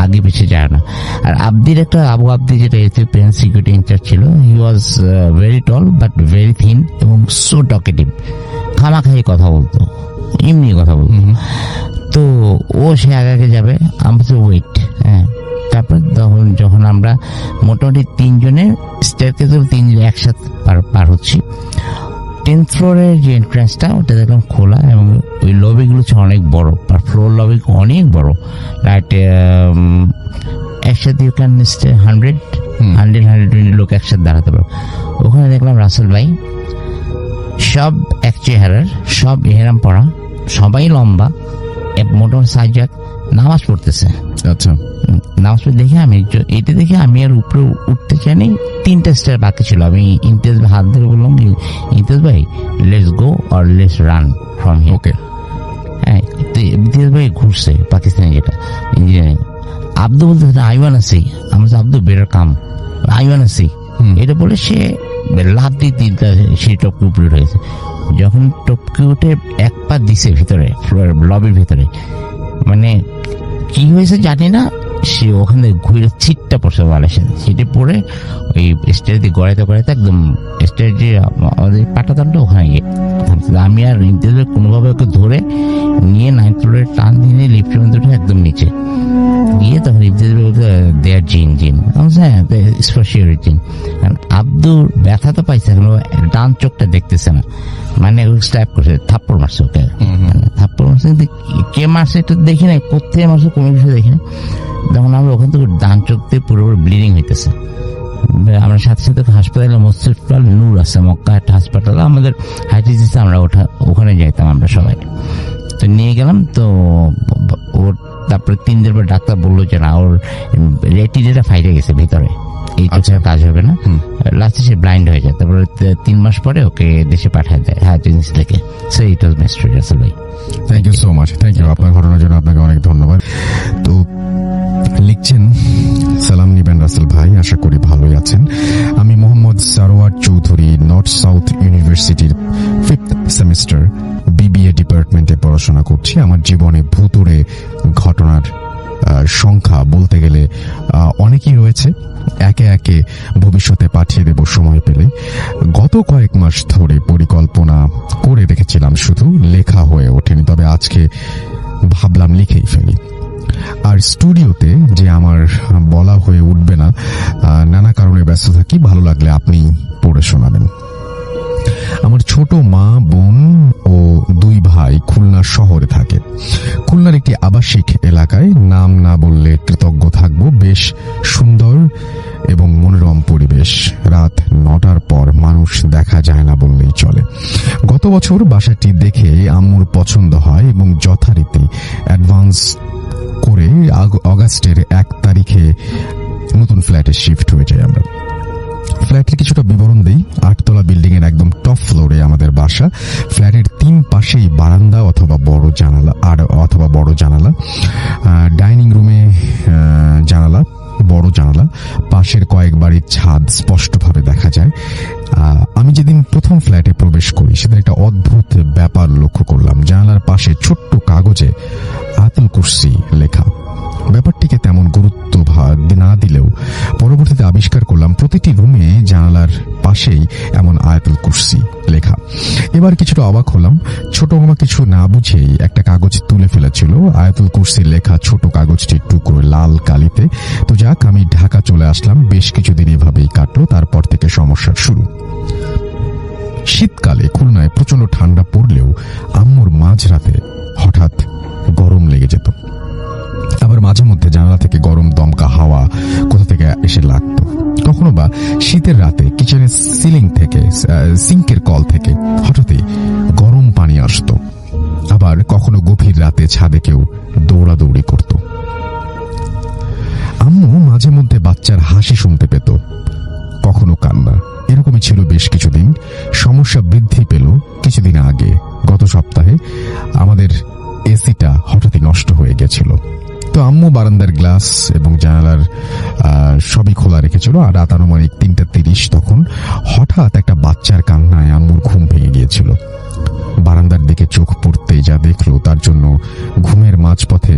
আগে পিছিয়ে যায় না। আর আব্দির একটা আবু আব্দি, যেটা ইথিওপিয়ান সিকিউরিটি ইনচার্জ ছিল, he was very tall but very thin এবং সো টকেটিভ, খামাখাই কথা বলতো, এমনি কথা বলতো। তো ও সে আগে যাবে, আমি তো ওয়েট। হ্যাঁ, তারপর যখন আমরা মোটামুটি 3 জনের স্টেয়ারকেস 3 জন একসাথে পার হচ্ছি, 10th ফ্লোরের যে এন্ট্রান্সটা ওটা দেখলাম খোলা, এবং ওই লবিগুলো হচ্ছে অনেক বড়, আর ফ্লোর লবি অনেক বড়, রাইট একসাথে ইউ ক্যান 120 লোক একসাথে দাঁড়াতে পারো। ওখানে দেখলাম রাসেল ভাই, সব এক চেহারার, সব ইহরাম পরা, সবাই লম্বা, মোটামুটি সাইজাক, নামাজ পড়তেছে। আচ্ছা। নামাজ পড়ে দেখে এটা দেখে আমি আর উপরে উঠতে চাইনি, 3টা স্টেয়ার বাকি ছিল। আমি ইমতিয়াজ ভাই হাত ধরে বললাম, ইমতিয়াজ ভাই let's go or let's run from here. Okay. হ্যাঁ, ইমতিয়াজ ভাই ঘুরছে পাকিস্তানি, যেটা ইঞ্জিনিয়ারিং। আব্দু বলতে আই ওয়ান্না সি, আমার Abdu better come, I wanna see, এটা বলে সে লাভ দিয়ে 3টা সেই টপকে উপরে রয়েছে। যখন টপকে উঠে এক পা দিছে ভিতরে, লবির ভিতরে, মানে কি হয়েছে জানি না, সে ওখান থেকে ঘুরে ছিটটা পড়ছে ওয়ালের সাথে, ছিটে পড়ে ওই স্টেজ দিয়ে গড়াইতে গড়াইতে একদম স্টেজ যে আমাদের পাটাতনটা ওখানে গিয়ে থামছে। আমি আর ইমতিয়াজ কোনোভাবে ওকে ধরে নিয়ে 9th ফ্লোরে টান দিয়ে লিফটের মধ্যে উঠে একদম নিচে গিয়ে তখন ইমতিয়াজ বলতে দেয়ার জিন হ্যাঁ স্পর্শীয় জিন। আব্দুর ব্যথা তো পাইছে, এখন ডান চোখটা দেখতেছে না, মানে স্ট্যাপ করছে, থাপ্পড় মারছে ওকে, থাপ্পড় মারছে, কিন্তু কে মারছে এটা দেখি নাই, কোথায় মারছে কোনো কিছু দেখি না। তখন আমরা ওখান থেকে ডান চোখ দিয়ে পুরোপুরি ব্লিডিং হইতেছে। আমরা সাথে সাথে হাসপাতালে মুস্তাফা নূর আছে, মক্কা একটা হাসপাতাল, আমাদের হাইটিস আমরা ওখানে যাইতাম আমরা সবাই। তো নিয়ে গেলাম, তো ওর তারপরে 3 দিন পর ডাক্তার বললো যে না, ওর রেটিনাটা ফাইটে গেছে ভিতরে, এই চোখে কাজ হবে না, লাস্টে সে ব্লাইন্ড হয়ে যায়। তারপরে 3 মাস পরে ওকে দেশে পাঠায় দেয় হাইটিস থেকে। So it was my story Rasel ভাই। Thank you so much, thank you. আপনার ঘটনার জন্য আপনাকে অনেক ধন্যবাদ। তো লিখছেন, সালাম নিবেন রাসেল ভাই, আশা করি ভালোই আছেন। আমি মোহাম্মদ সারোয়ার চৌধুরী, নর্থ সাউথ ইউনিভার্সিটির 5th সেমিস্টার BBA ডিপার্টমেন্টে পড়াশোনা করছি। আমার জীবনে ভুতুড়ে ঘটনার সংখ্যা বলতে গেলে অনেকই রয়েছে, একে একে ভবিষ্যতে পাঠিয়ে দেব সময় পেলে। গত কয়েক মাস ধরে পরিকল্পনা করে রেখেছিলাম, শুধু লেখা হয়ে ওঠেনি, তবে আজকে ভাবলাম লিখেই ফেলি। আর স্টুডিওতে যে আমার বলা হয়ে উঠবে না, নানা কারণে ব্যস্ত থাকি, ভালো লাগলে আপনি পড়ে শোনাবেন। আমার ছোট মা, বোন ও 2 ভাই খুলনা শহরে থাকে। খুলনার একটি আবাসিক এলাকায়, নাম না বললে কৃতজ্ঞ থাকব। বেশ সুন্দর এবং মনোরম পরিবেশ। রাত 9টার পর মানুষ দেখা যায় না বললেই চলে। গত বছর বাসাটি দেখে আম্মুর পছন্দ হয় এবং যথারীতি অ্যাডভান্স করে অগাস্টের 1 তারিখে নতুন ফ্ল্যাটে শিফট হয়ে যাই আমরা। ফ্ল্যাটের কিছুটা বিবরণ দেই। 8 তলা বিল্ডিং এর একদম টপ ফ্লোরে আমাদের বাসা। ফ্ল্যাটের 3 পাশেই বারান্দা অথবা বড় জানালা, ডাইনিং রুমে জানালা, বড় জানালা, পাশের কয়েক বাড়ির ছাদ স্পষ্টভাবে দেখা যায়। আমি যেদিন প্রথম ফ্ল্যাটে প্রবেশ করি সেদিন একটা অদ্ভুত ব্যাপার লক্ষ্য করলাম। জানালার পাশে ছোট্ট কাগজে আয়াতুল কুরসি লেখা। ব্যাপারটিকে তেমন গুরুত্ব না দিলেও পরবর্তীতে আবিষ্কার করলাম প্রতিটি রুমে জানালার পাশেই এমন আয়াতুল কুরসি লেখা। এবার কিছুটা অবাক হলাম। ছোট মামা কিছু না বুঝেই একটা কাগজ তুলে ফেলেছিল। আয়াতুল কুরসি লেখা ছোট কাগজটি টুকরো লাল কালিতে। তো যাক, আমি ঢাকা চলে আসলাম। বেশ কিছুদিন এভাবেই কাটলো। তারপর থেকে সমস্যার শুরু। শীতকালে খুলনায় প্রচন্ড ঠান্ডা পড়লেও আম্মুর মাঝরাতে হঠাৎ গরম লেগে যেত। আবার মাঝে মধ্যে জানালা থেকে গরম দমকা হাওয়া কোথা থেকে এসে লাগতো। কখনো বা শীতের রাতে কিচেনের সিঙ্কের কল থেকে হঠাৎই গরম পানি আসতো। আবার কখনো গভীর রাতে ছাদে কেউ দৌড়াদৌড়ি করত। আম্মু মাঝে মধ্যে বাচ্চার হাসি শুনতে পেত, কখনো কান্না। এরকমই ছিল বেশ কিছুদিন। সমস্যা বৃদ্ধি পেল কিছুদিন আগে। গত সপ্তাহে আমাদের এসিটা হঠাৎই নষ্ট হয়ে গেছিল। তো আম্মু বারান্দার গ্লাস এবং জানালার সবই খোলা রেখেছিল। আর রাত আনুমানিক 3:30 তখন হঠাৎ একটা বাচ্চার কান্নায় আম্মুর ঘুম ভেঙে গিয়েছিল। বারান্দার দিকে চোখ পড়তেই যা দেখলো তার জন্য ঘুমের মাঝপথে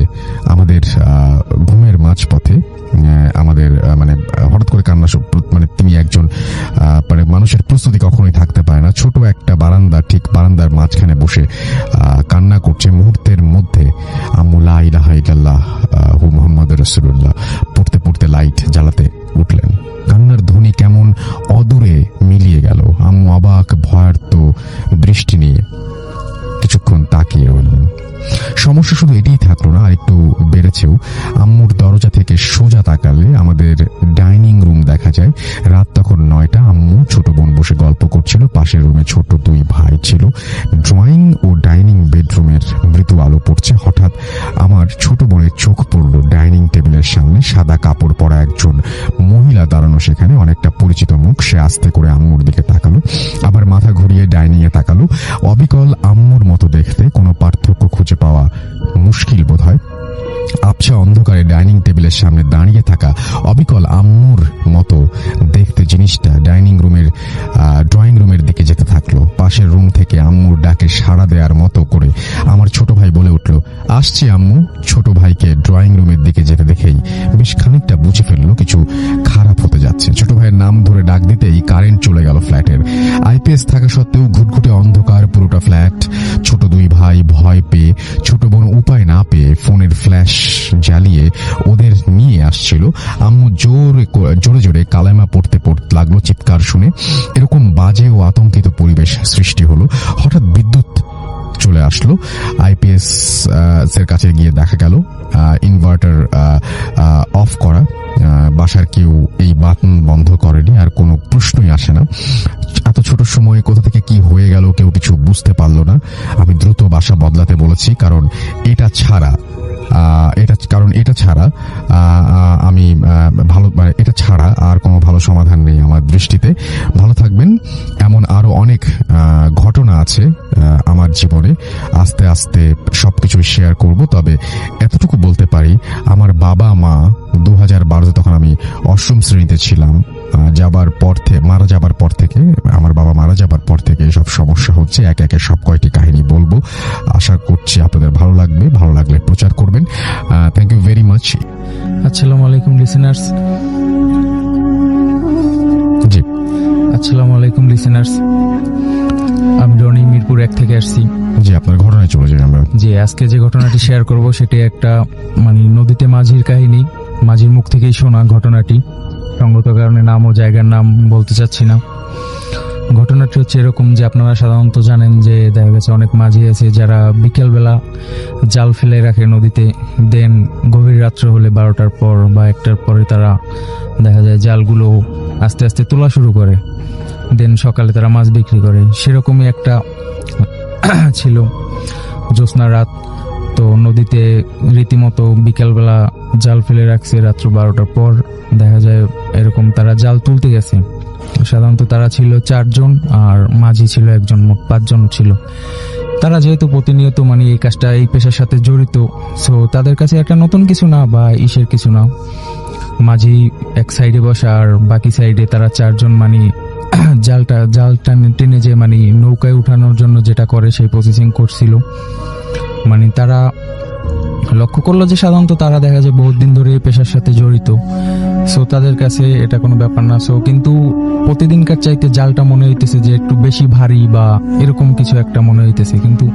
আমাদের মানে হঠাৎ করে কান্না, মানে তিনি একজন মানে মানুষের প্রস্তুতি কখনোই থাকতে পারে না। ছোট একটা বারান্দা, ঠিক বারান্দার মাঝখানে বসে কান্না করছে। মুহূর্তের মধ্যে আম্মু লা ইলাহা ইল্লাল্লাহ মুহাম্মাদুর রাসূলুল্লাহ পড়তে পড়তে লাইট জ্বালাতে উঠলেন। কান্নার ধ্বনি কেমন অদূরে মিলিয়ে গেল। আম্মু অবাক ভয়ার্ত দৃষ্টি নিয়ে কিছুক্ষণ তাকিয়ে রইলেন। সমস্যা শুধু এটাই থাকলো না, আর একটু বেড়েছেও। আম্মুর দরজা থেকে সোজা তাকালে আমাদের ডাইনিং রুম দেখা যায়। রাত তখন 9টা। আম্মু ছোট বোন বসে গল্প করছিল। পাশের রুমে ছোট 2 ভাই ছিল। ড্রয়িং ও ডাইনিং বেডরুমের মৃদু আলো পড়ছে। হঠাৎ আমার ছোট বোনের চোখ পড়ল ডাইনিং টেবিলের সামনে সাদা কাপড় পরা একজন মহিলা দাঁড়ানো। সেখানে অনেকটা পরিচিত মুখ। সে আস্তে করে আম্মুর দিকে তাকালো, আবার মাথা ঘুরিয়ে ডাইনিং এ তাকালো। অবিকল আম্মুর মতো দেখতে, কোনো পার্থক্য খুঁজে পাওয়া মুশকিল বোধ হয়। আবছা অন্ধকারে ডাইনিং টেবিলের সামনে দাঁড়িয়ে থাকা অবিকল আম্মুর মতো দেখতে জিনিসটা ড্রয়িং রুমের দিকে যেতে থাকলো। পাশের রুম থেকে আম্মুর ডাকে সাড়া দেওয়ার মতো করে আমার ছোট ভাই বলে উঠল, আসছি আম্মু ছোট ভাইকে ড্রয়িং রুমের দিকে যেতে দেখেই বেশ খানিকটা বুঝে ফেললো কিছু খারাপ হতে যাচ্ছে। ছোট ভাইয়ের নাম ধরে ডাক দিতেই কারেন্ট চলে গেল ফ্ল্যাটের। আইপিএস থাকা সত্ত্বেও ঘুটঘুটে অন্ধকার পুরোটা ফ্ল্যাট। ছোট দুই ভাই ভয় পেয়ে, ছোট বোন উপায় না পেয়ে ফোনের ফ্ল্যাশ জ্বালিয়ে ওদের নিয়ে আসছিল। আম্মু জোরে জোরে কালেমা পড়তে পড়তে লাগলো চিৎকার শুনে। এরকম বাজে ও আতঙ্কিত পরিবেশ সৃষ্টি হলো। হঠাৎ বিদ্যুৎ চলে আসলো। আইপিএস এর কাছে গিয়ে দেখা গেল ইনভার্টার অফ করা। বাসার কেউ এই বাটন বন্ধ করেনি, আর কোনো প্রশ্নই আসে না। এত ছোট সময়ে কোথা থেকে কি হয়ে গেল কেউ কিছু বুঝতে পারলো না। আমি দ্রুত বাসা বদলাতে বলেছি, কারণ এটা ছাড়া আমি এটা ছাড়া আর কোনো ভালো সমাধান নেই আমার দৃষ্টিতে। ভালো থাকবেন। এমন আরো অনেক ঘটনা আছে আমার জীবনে, আস্তে আস্তে সবকিছু শেয়ার করব। তবে এতটুকু বলতে পারি, আমার বাবা মা 2012-তে, তখন আমি অষ্টম শ্রেণীতে ছিলাম, মারা যাবার পর থেকে আমার বাবা মারা যাবার পর থেকে এসব সমস্যা হচ্ছে। একে একে সব কয়টি কাহিনী বলবো। আশা করছি আপনাদের ভালো লাগবে। ভালো লাগলে প্রচার করবেন। Thank you very much. আসসালামু আলাইকুম লিসেনার্স। জি, আসসালামু আলাইকুম লিসেনার্স। আমি রনি, মিরপুর 1 থেকে আসছি। জি, আপনার ঘটনায় চলে যাই আমরা। যে আজকে যে ঘটনাটি শেয়ার করব সেটি একটা নদীতে মাঝির কাহিনী। মাঝির মুখ থেকেই শোনা ঘটনাটি। সঙ্গত কারণে নাম ও জায়গার নাম বলতে চাচ্ছি না। ঘটনাটি হচ্ছে এরকম যে আপনারা সাধারণত জানেন যে দেখা গেছে অনেক মাঝি আছে যারা বিকেলবেলা জাল ফেলে রাখে নদীতে। দেন গভীর রাত্র হলে 12টার পর বা 1টার পরে তারা দেখা যায় জালগুলো আস্তে আস্তে তোলা শুরু করে। দেন সকালে তারা মাছ বিক্রি করে। সেরকমই একটা ছিল জ্যোৎস্না রাত। তো নদীতে রীতিমতো বিকেলবেলা জাল ফেলে রাখছে। রাত্র 12টার পর দেখা যায় এরকম তারা জাল তুলতে গেছে। সাধারণত তারা ছিল 4 জন আর মাঝি ছিল 1 জন, মোট 5 জন ছিল। তারা যেহেতু প্রতিনিয়ত এই কাজটা, এই পেশার সাথে জড়িত, সো তাদের কাছে একটা নতুন কিছু না বা ইসের কিছু না। মাঝি এক সাইডে বসা আর বাকি সাইডে তারা 4 জন জাল টেনে যে নৌকায় উঠানোর জন্য যেটা করে সেই প্রসেসিং করছিল। তারা লক্ষ্য করলো যে সাধারণত তারা দেখা যায় বহুত দিন ধরে এই পেশার সাথে জড়িত। সো তাদের কাছে এটা কোনো ব্যাপার না। সো কিন্তু প্রতিদিনকার চাইতে জালটা মনে হইতেছে যে একটু বেশি ভারী বা এরকম কিছু একটা মনে হইতেছে। কিন্তু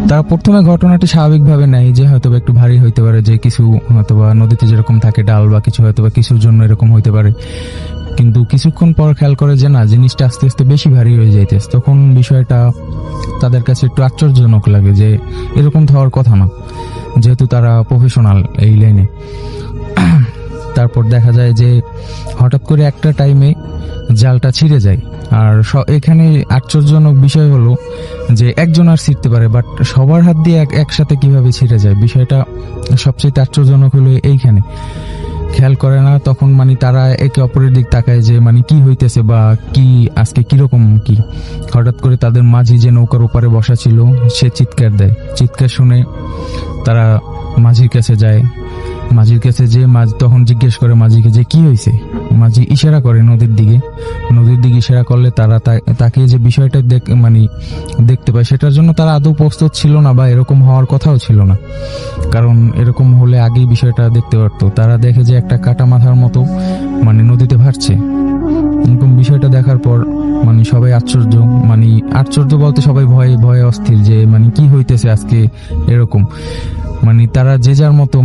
তারা প্রথমে ঘটনাটি স্বাভাবিকভাবে নেয় যে হয়তোবা একটু ভারী হইতে পারে, যে কিছু হয়তোবা নদীতে যেরকম থাকে ডাল বা কিছু হয়তোবা কিছুর জন্য এরকম হইতে পারে। কিন্তু কিছুক্ষণ পর খেয়াল করে যে না, জিনিসটা আস্তে আস্তে বেশি ভারী হয়ে যাইতেছে। তখন বিষয়টা তাদের কাছে একটু আশ্চর্যজনক লাগে যে এরকম তো হওয়ার কথা না, যেহেতু তারা প্রফেশনাল এই লাইনে। তারপর দেখা যায় যে হঠাৎ করে একটা টাইমে জালটা ছিঁড়ে যায়। আর এখানে আশ্চর্যজনক বিষয় হলো যে একজন আর ছিঁড়তে পারে, বাট সবার হাত দিয়ে একসাথে কিভাবে ছিঁড়ে যায়, বিষয়টা সবচেয়ে আশ্চর্যজনক হলো এইখানে। খেয়াল করে না তখন তারা একে অপরের দিক তাকায় যে কি হইতেছে বা কি আজকে কিরকম কি। হঠাৎ করে তাদের মাঝি যে নৌকার ওপারে বসা ছিল সে চিৎকার দেয়। চিৎকার শুনে তারা মাঝির কাছে যায়। মাঝির কাছে যে তখন জিজ্ঞেস করে মাঝিকে যে কি হয়েছে। মাঝি ইশারা করে নদীর দিকে ইশারা করলে তারা তাকে যে বিষয়টা দেখতে পায়, সেটার জন্য তারা আদৌ প্রস্তুত ছিল না বা এরকম হওয়ার কথাও ছিল না। কারণ এরকম হলে আগেই বিষয়টা দেখতে পারতো। তারা দেখে যে একটা কাটা মাথার মতো নদীতে ভাসছে। এরকম বিষয়টা দেখার পর সবাই আশ্চর্য বলতে সবাই ভয়ে ভয়ে অস্থির যে কি হইতেছে আজকে এরকম। তারা যে যার মতো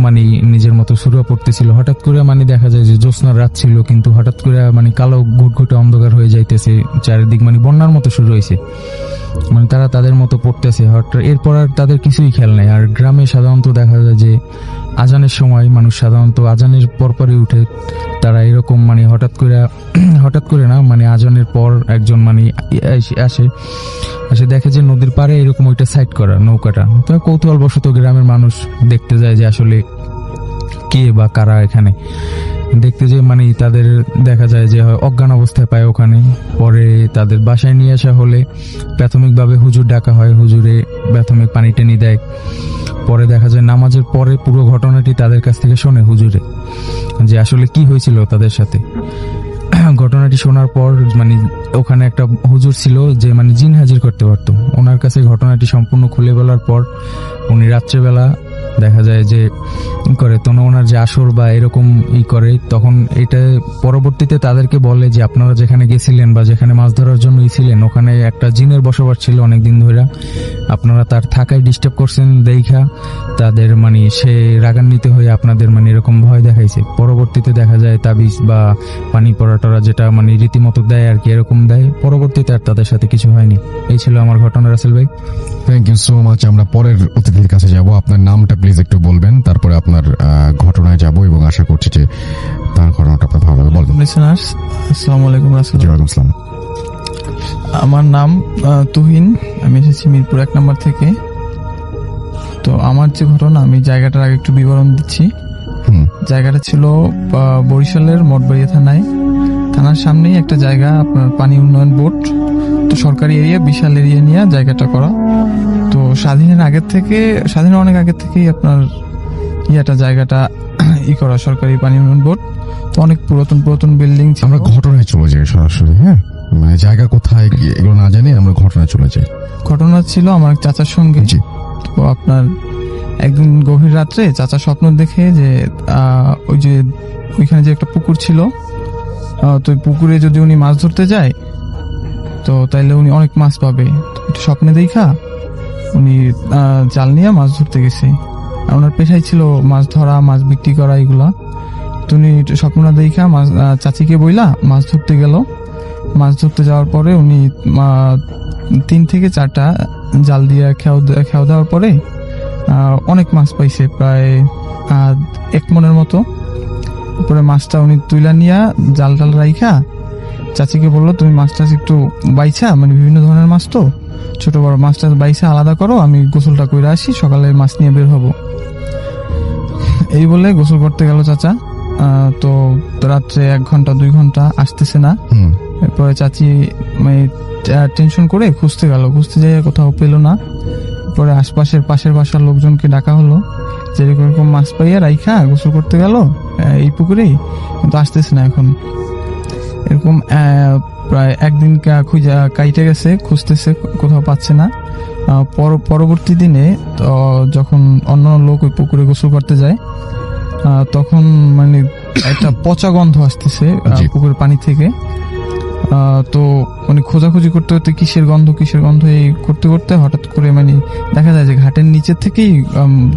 নিজের মতো সুরা পড়তেছিল। হঠাৎ করে দেখা যায় যে জ্যোৎস্নার রাত ছিল, কিন্তু হঠাৎ করে কালো ঘুটঘুটে অন্ধকার হয়ে যাইতেছে চারিদিক, বন্যার মতো শুরু হয়েছে। তারা তাদের মতো পড়তেছে। হঠাৎ এরপর আর তাদের কিছুই খেয়াল নাই। আর গ্রামে সাধারণত দেখা যায় যে আজানের সময় মানুষ সাধারণত আজানের পরপরই উঠে। তারা এরকম হঠাৎ করে না, আজানের পর একজন আসে দেখে যে নদীর পাড়ে এরকম ওইটা সাইড করা নৌকাটা। তো কৌতূহলবশত গ্রামের মানুষ দেখতে যায় যে আসলে কে বা কারা এখানে। দেখতে যে তাদের দেখা যায় যে অজ্ঞান অবস্থায় পায় ওখানে। পরে তাদের বাসায় নিয়ে আসা হলে প্রাথমিকভাবে হুজুর ডাকা হয়। হুজুরে প্রাথমিক পানি টেনে দেয়। পরে দেখা যায় নামাজের পরে পুরো ঘটনাটি তাদের কাছ থেকে শোনে হুজুরে, যে আসলে কি হয়েছিল তাদের সাথে। ঘটনাটি শোনার পর ওখানে একটা হুজুর ছিল যে জিন হাজির করতে পারতো। ওনার কাছে ঘটনাটি সম্পূর্ণ খুলে বলার পর উনি রাত্রেবেলা দেখা যায় যে করে তো ওনার যে আসর বা এরকম করে, তখন এটা পরবর্তীতে তাদেরকে বলে যে আপনারা যেখানে গেছিলেন বা যেখানে মাছ ধরার জন্য ছিলেন ওখানে একটা জিনের বসবাস ছিল অনেকদিন ধরে, আপনারা তার থাকায় ডিস্টার্ব করছেন দেখা তাদের মানে সে রাগান্বিত হয়ে আপনাদের মানে এরকম ভয় দেখাইছে। পরবর্তীতে দেখা যায় তাবিজ বা পানি পড়াটরা যেটা মানে রীতিমতো দেয় আর কি, এরকম দেয়। পরবর্তীতে আর তাদের সাথে কিছু হয়নি। এই ছিল আমার ঘটনা রাসেল ভাই। Thank you so much. আমরা পরের অতিথির কাছে যাব। আপনার নামটা প্লিজ একটু বলবেন, তারপরে আপনার ঘটনায় যাব এবং আশা করছি যে তার ঘটনাটা আপনার ভালো লাগবে। বলবেন। লিসেনার্স, আসসালামু আলাইকুম রাসেল। জি, ওয়ালাইকুম আসসালাম। আমার নাম তুহিন, আমি এসেছি মিরপুর 1 নম্বর থেকে। তো আমার যে ঘটনা, আমি জায়গাটার আগে একটু বিবরণ দিচ্ছি। জায়গাটা ছিল বরিশালের মঠবাড়িয়া থানার সামনেই একটা জায়গা, আপনার পানি উন্নয়ন বোর্ড। তো সরকারি এরিয়া, বিশাল এরিয়া নিয়ে জায়গাটা করা। তো স্বাধীনের অনেক আগে থেকেই আপনার জায়গাটা করা, সরকারি পানি উন্নয়ন বোর্ড। তো অনেক পুরাতন বিল্ডিং। আমরা ঘটনায় চলে যাই সরাসরি। হ্যাঁ, মানে জায়গা কোথায় এগুলো না জানি, আমরা ঘটনায় চলে যাই। ঘটনা ছিল আমার চাচার সঙ্গে। জি। তো আপনার একদিন গভীর রাত্রে চাচা স্বপ্ন দেখে যে ওইখানে যে একটা পুকুর ছিল, তো ওই পুকুরে যদি উনি মাছ ধরতে যায় তো তাইলে উনি অনেক মাছ পাবে। তো স্বপ্নে দেখা উনি জাল নিয়ে মাছ ধরতে গেছে। আর ওনার পেশাই ছিল মাছ ধরা, মাছ বিক্রি করা এগুলা। তো উনি স্বপ্নটা দেখা চাচিকে বইলা মাছ ধরতে গেল। মাছ ধরতে যাওয়ার পরে উনি 3 থেকে 4টা জাল দিয়ে খেয়াও দেওয়ার পরে অনেক মাছ পাইছে, প্রায় 1 মনের মতো। পরে মাছটা উনি তুইলা নিয়া জাল রাইখা চাচিকে বললো, তুমি মাছটা একটু বাইছা, মানে বিভিন্ন ধরনের মাছ তো, ছোট বড় মাছটা বাইছা আলাদা করো, আমি গোসলটা করে আসি, সকালে মাছ নিয়ে বের হব। এই বলে গোসল করতে গেল চাচা। তো রাত্রে 1 ঘন্টা 2 ঘন্টা আসতেছে না। এরপরে চাচি মানে টেনশন করে খুঁজতে যাই, কোথাও পেলো না। পরে পাশের বাসার লোকজনকে ডাকা হলো, যে এরকম মাছ পাইয়া রাইখা গোসল করতে গেল এই পুকুরেই, কিন্তু আসতেছে না। এখন এরকম প্রায় 1 দিন কাইটে গেছে, খুঁজতেছে, কোথাও পাচ্ছে না। পরবর্তী দিনে যখন অন্য লোক ওই পুকুরে গোসল করতে যায়, তখন মানে একটা পচা গন্ধ আসতেছে পুকুরের পানি থেকে। তো মানে খোঁজাখুঁজি করতে করতে কিসের গন্ধ এই করতে করতে হঠাৎ করে মানে দেখা যায় যে ঘাটের নিচের থেকেই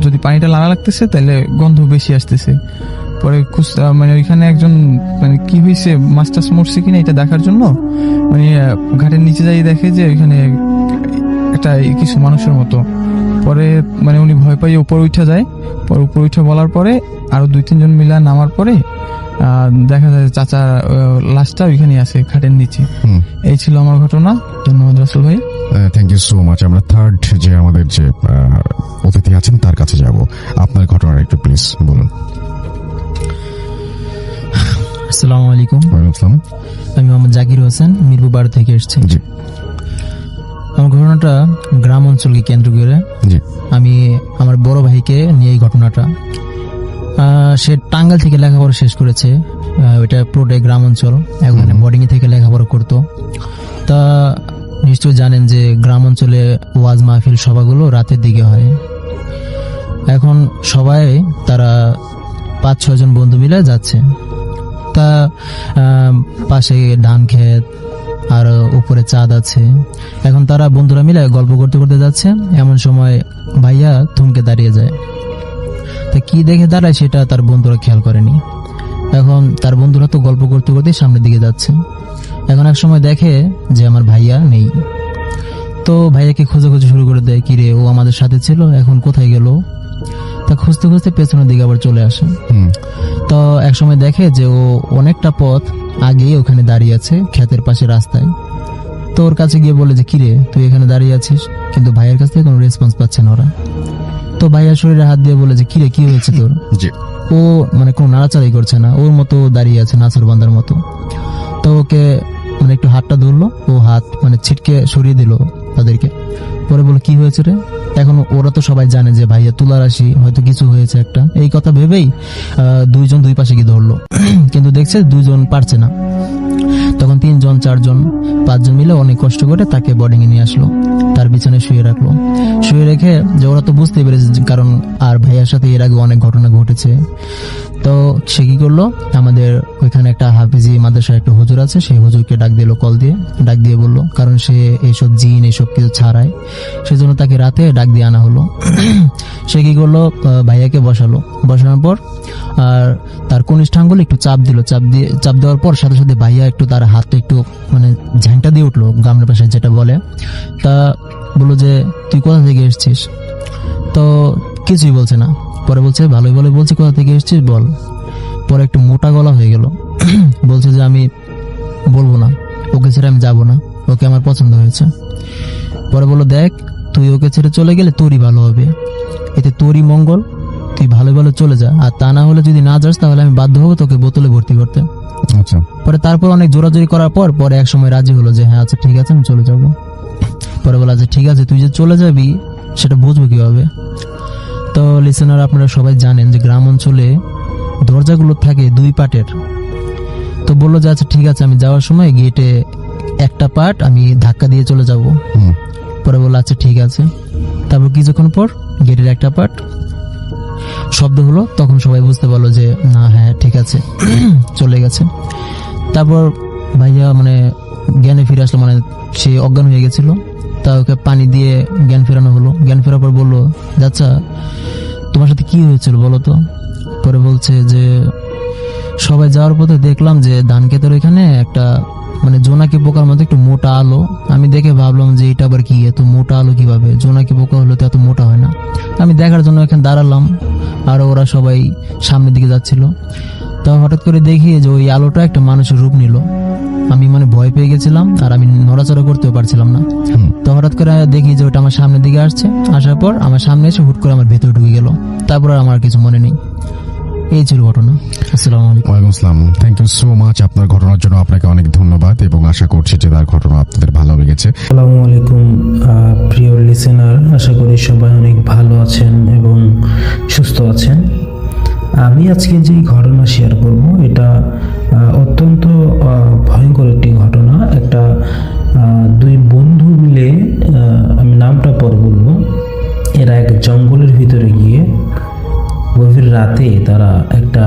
যদি পানিটা লাগা লাগতেছে তাহলে গন্ধ বেশি আসতেছে। পরে মানে ওইখানে একজন মানে কি হয়েছে, মাছ টাছ মরছে কিনা এটা দেখার জন্য মানে ঘাটের নিচে যাই দেখে যে ওইখানে একটা কিছু মানুষের মতো। পরে মানে উনি ভয় পাইয়ে উপরে উঠে যায়। পরে উপরে উঠে বলার পরে আরো 2-3 জন মিলে নামার পরে দেখা যায় চাচার লাশটা ওইখানে আছে ঘাটের নিচে। এই ছিল আমার ঘটনা। ধন্যবাদ রাসেল ভাই। Thank you so much. আমরা থার্ড যে আমাদের যে অতিথি আছেন তার কাছে যাব। আপনার ঘটনাটা একটু প্লিজ বলুন। আসসালামু আলাইকুম। ওয়ালাইকুম আসসালাম। আমি মোহাম্মদ জাকির হোসেন, মিরপুর 12 থেকে এসেছি। জি। আমার ঘটনাটা গ্রাম অঞ্চলকে কেন্দ্র করে। জি। আমি আমার বড় ভাইকে নিয়ে এই ঘটনাটা, সে টাঙ্গাইল থেকে লেখাপড়া শেষ করেছে, ওইটা পুরোটাই গ্রাম অঞ্চল। এখন বোর্ডিং এ থেকে লেখাপড়া করতো। তা নিশ্চয়ই জানেন যে গ্রাম অঞ্চলে ওয়াজ মাহফিল সভাগুলো রাতের দিকে হয়। এখন সবাই তারা 5-6 জন বন্ধু মিলে যাচ্ছে। তা পাশে ধান ক্ষেত আর উপরে চাঁদ আছে। এখন তারা বন্ধুরা মিলে গল্প করতে করতে যাচ্ছে। এমন সময় ভাইয়া থমকে দাঁড়িয়ে যায়। তা কি দেখে দাঁড়ায় সেটা তার বন্ধুরা খেয়াল করেনি। এখন তার বন্ধুরা তো গল্প করতে করতে সামনের দিকে যাচ্ছে। এখন এক সময় দেখে যে আমার ভাইয়া নেই। তো ভাইয়াকে খোঁজাখুঁজি শুরু করে দেয়, কিরে ও আমাদের সাথে ছিল, এখন কোথায় গেল? তা খুঁজতে খুঁজতে পেছনের দিকে আবার চলে আসে। তো এক সময় দেখে যে ও অনেকটা পথ আগেই ওখানে দাঁড়িয়ে আছে ক্ষেতের পাশে রাস্তায়। তো ওর কাছে গিয়ে বলে যে কিরে তুই এখানে দাঁড়িয়ে আছিস, কিন্তু ভাইয়ের কাছ থেকে কোনো রেসপন্স পাচ্ছে না ওরা। তো ভাইয়ার শরীরে হাত দিয়ে বলে যে কিরে কি হয়েছে তোর? ও মানে কোনো নাড়াচাড়াই করছে না, ওর মতো দাঁড়িয়ে আছে নাচর বান্দার মতো। তো ওকে মানে একটু হাতটা ধরলো, ও হাত মানে ছিটকে সরিয়ে দিল তাদেরকে। পরে বলে কি হয়েছে রে? এখন ওরা তো সবাই জানে যে ভাইয়া তুলা রাশি, হয়তো কিছু হয়েছে একটা, এই কথা ভেবেই 2 জন 2 পাশে গিয়ে ধরলো। কিন্তু দেখছে 2 জন পারছে না। তখন 3 জন 4 জন 5 জন মিলে অনেক কষ্ট করে তাকে বোর্ডিং এ নিয়ে আসলো, তার বিছানায় শুয়ে রাখলো। শুয়ে রেখে যে ওরা তো বুঝতে পেরেছে কারণ আর ভাইয়ার সাথে এর আগে অনেক ঘটনা ঘটেছে, তো সে কি করলো, আমাদের ওইখানে একটা হাফিজি মাদ্রাসার একটা হুজুর আছে, সেই হুজুরকে ডাক দিল, কল দিয়ে ডাক দিয়ে বললো, কারণ সে এইসব জিন এইসব কিছু ছাড়ায়, সেজন্য তাকে রাতে ডাক দিয়ে আনা হলো। সে কি করলো, ভাইয়াকে বসানোর পর আর তার কনিষ্ঠ আঙ্গুলে একটু চাপ দেওয়ার পর সাথে সাথে ভাইয়া একটু তার হাতটা একটু মানে ঝ্যাংটা দিয়ে উঠলো, গ্রামের পাশে যেটা বলে। তা বললো যে তুই কোথা থেকে এসেছিস, তো কিছুই বলছে না। পরে বলছে ভালোই ভালোই বলছি, কোথা থেকে এসেছিস বল। পরে একটু মোটা গলা হয়ে গেল, বলছে যে আমি বলবো না, ওকে ছেড়ে আমি যাবো না, ওকে আমার পছন্দ হয়েছে। পরে বললো দেখ, তুই ওকে ছেড়ে চলে গেলে তোরই ভালো হবে, এতে তোরই মঙ্গল, তুই ভালো ভালো চলে যা, আর তা না হলে যদি না যাস তাহলে আমি বাধ্য হবো তোকে বোতলে ভর্তি করতে। আচ্ছা, পরে তারপর অনেক জোরাজোরি করার পরে এক সময় রাজি হলো যে হ্যাঁ আচ্ছা ঠিক আছে আমি চলে যাবো। পরে বলা যে ঠিক আছে, তুই যে চলে যাবি সেটা বুঝবো কিভাবে। তো লিসেনার, আপনারা সবাই জানেন যে গ্রাম অঞ্চলে দরজাগুলো থাকে 2 পাটের। তো বললো যে আচ্ছা ঠিক আছে, আমি যাওয়ার সময় গেটে একটা পাট আমি ধাক্কা দিয়ে চলে যাব। পরে বললো আচ্ছা ঠিক আছে। তারপর কিছুক্ষণ পর গেটের একটা পাট শব্দ হলো, তখন সবাই বুঝতে পারলো যে না হ্যাঁ ঠিক আছে, চলে গেছে। তারপর ভাইয়া মানে জ্ঞানে ফিরে আসলো, মানে সে অজ্ঞান হয়ে গেছিল, তা ওকে পানি দিয়ে জ্ঞান ফেরানো হলো। জ্ঞান ফেরার পর বললো আচ্ছা তোমার সাথে কি হয়েছিল বলো তো। পরে বলছে যে সবাই যাওয়ার পথে দেখলাম যে ধান ক্ষেতের ওইখানে একটা মানে জোনাকি পোকার মতো একটু মোটা আলো, আমি দেখে ভাবলাম যে এটা আবার কি, এত মোটা আলো কিভাবে, জোনাকি পোকা হলে তো এত মোটা হয় না। আমি দেখার জন্য এখানে দাঁড়ালাম, আর ওরা সবাই সামনের দিকে যাচ্ছিল। তা হঠাৎ করে দেখি যে ওই আলোটা একটা মানুষের রূপ নিল। আমি মানে ভয় পেয়ে গেছিলাম, আর আমি নড়াচড়া করতেও পারছিলাম না। তো হঠাৎ করে দেখি যে ওটা আমার সামনের দিকে আসছে, আসার পর আমার সামনে এসে হুট করে আমার ভেতরে ঢুকে গেল। তারপর আর আমার কিছু মনে নেই। এই ছিল ঘটনা। আসসালামু আলাইকুম। ওয়ালাইকুম আসসালাম। থ্যাংক ইউ সো মাচ আপনার ঘটনার জন্য, আপনাকে অনেক ধন্যবাদ এবং আশা করছি যে তার ঘটনা আপনাদের ভালো লেগেছে। আসসালামু আলাইকুম প্রিয় লিসেনার, আশা করি সবাই অনেক ভালো আছেন এবং সুস্থ আছেন। আমি আজকে যে ঘটনা শেয়ার করব এটা অত্যন্ত ভয়ঙ্কর একটি ঘটনা। একটা 2 বন্ধু মিলে, আমি নামটা পরে বলবো, এরা এক জঙ্গলের ভিতরে গিয়ে গভীর রাতে তারা একটা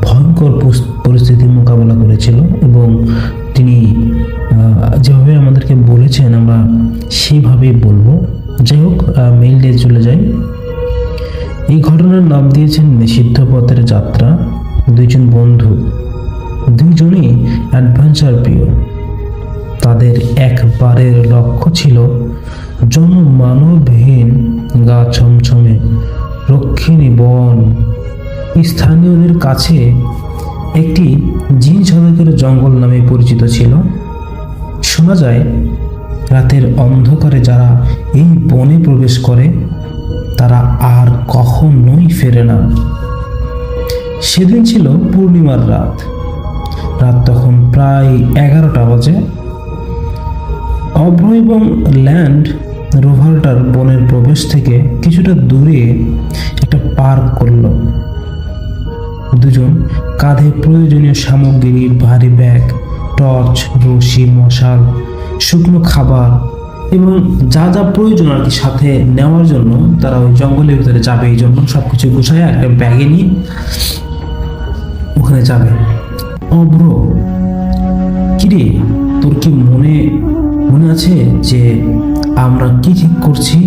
ভয়ঙ্কর পরিস্থিতির মোকাবেলা করেছিল এবং তিনি যেভাবে আমাদেরকে বলেছেন আমরা সেইভাবেই বলবো। যাই হোক, মেইল দিয়ে চলে যাই। এই ঘটনার নাম দিয়েছেন নিষিদ্ধ পথের যাত্রা। 2 জন বন্ধু, 2 জনই অ্যাডভেঞ্চার প্রিয়। তাদের একবারের লক্ষ্য ছিল জনমানবহীন গা ছমছমে রক্ষিণী বন। স্থানীয়দের কাছে একটি জিন সাধকের জঙ্গল নামে পরিচিত ছিল। শোনা যায় রাতের অন্ধকারে যারা এই বনে প্রবেশ করে তারা আর কখনোই ফেরে না। সেদিন ছিল পূর্ণিমার রাত তখন প্রায় 11টা বাজে। অভ্র এবং ল্যান্ড রোভারটার বনের প্রবেশ থেকে কিছুটা দূরে একটা পার্ক করলো। 2 জন কাঁধে প্রয়োজনীয় সামগ্রী, ভারী ব্যাগ, টর্চ, রশি, মশাল, শুকনো খাবার এবং যা যা প্রয়োজন আর কি সাথে নেওয়ার জন্য তারা ওই জঙ্গলের ভিতরে যাবে, এই জন্য সবকিছু গুছায় একটা ব্যাগে নিয়ে ওখানে যাবে। অভ্র, কিরে তোর কি মনে আছে যে আমরা কি ঠিক করছি?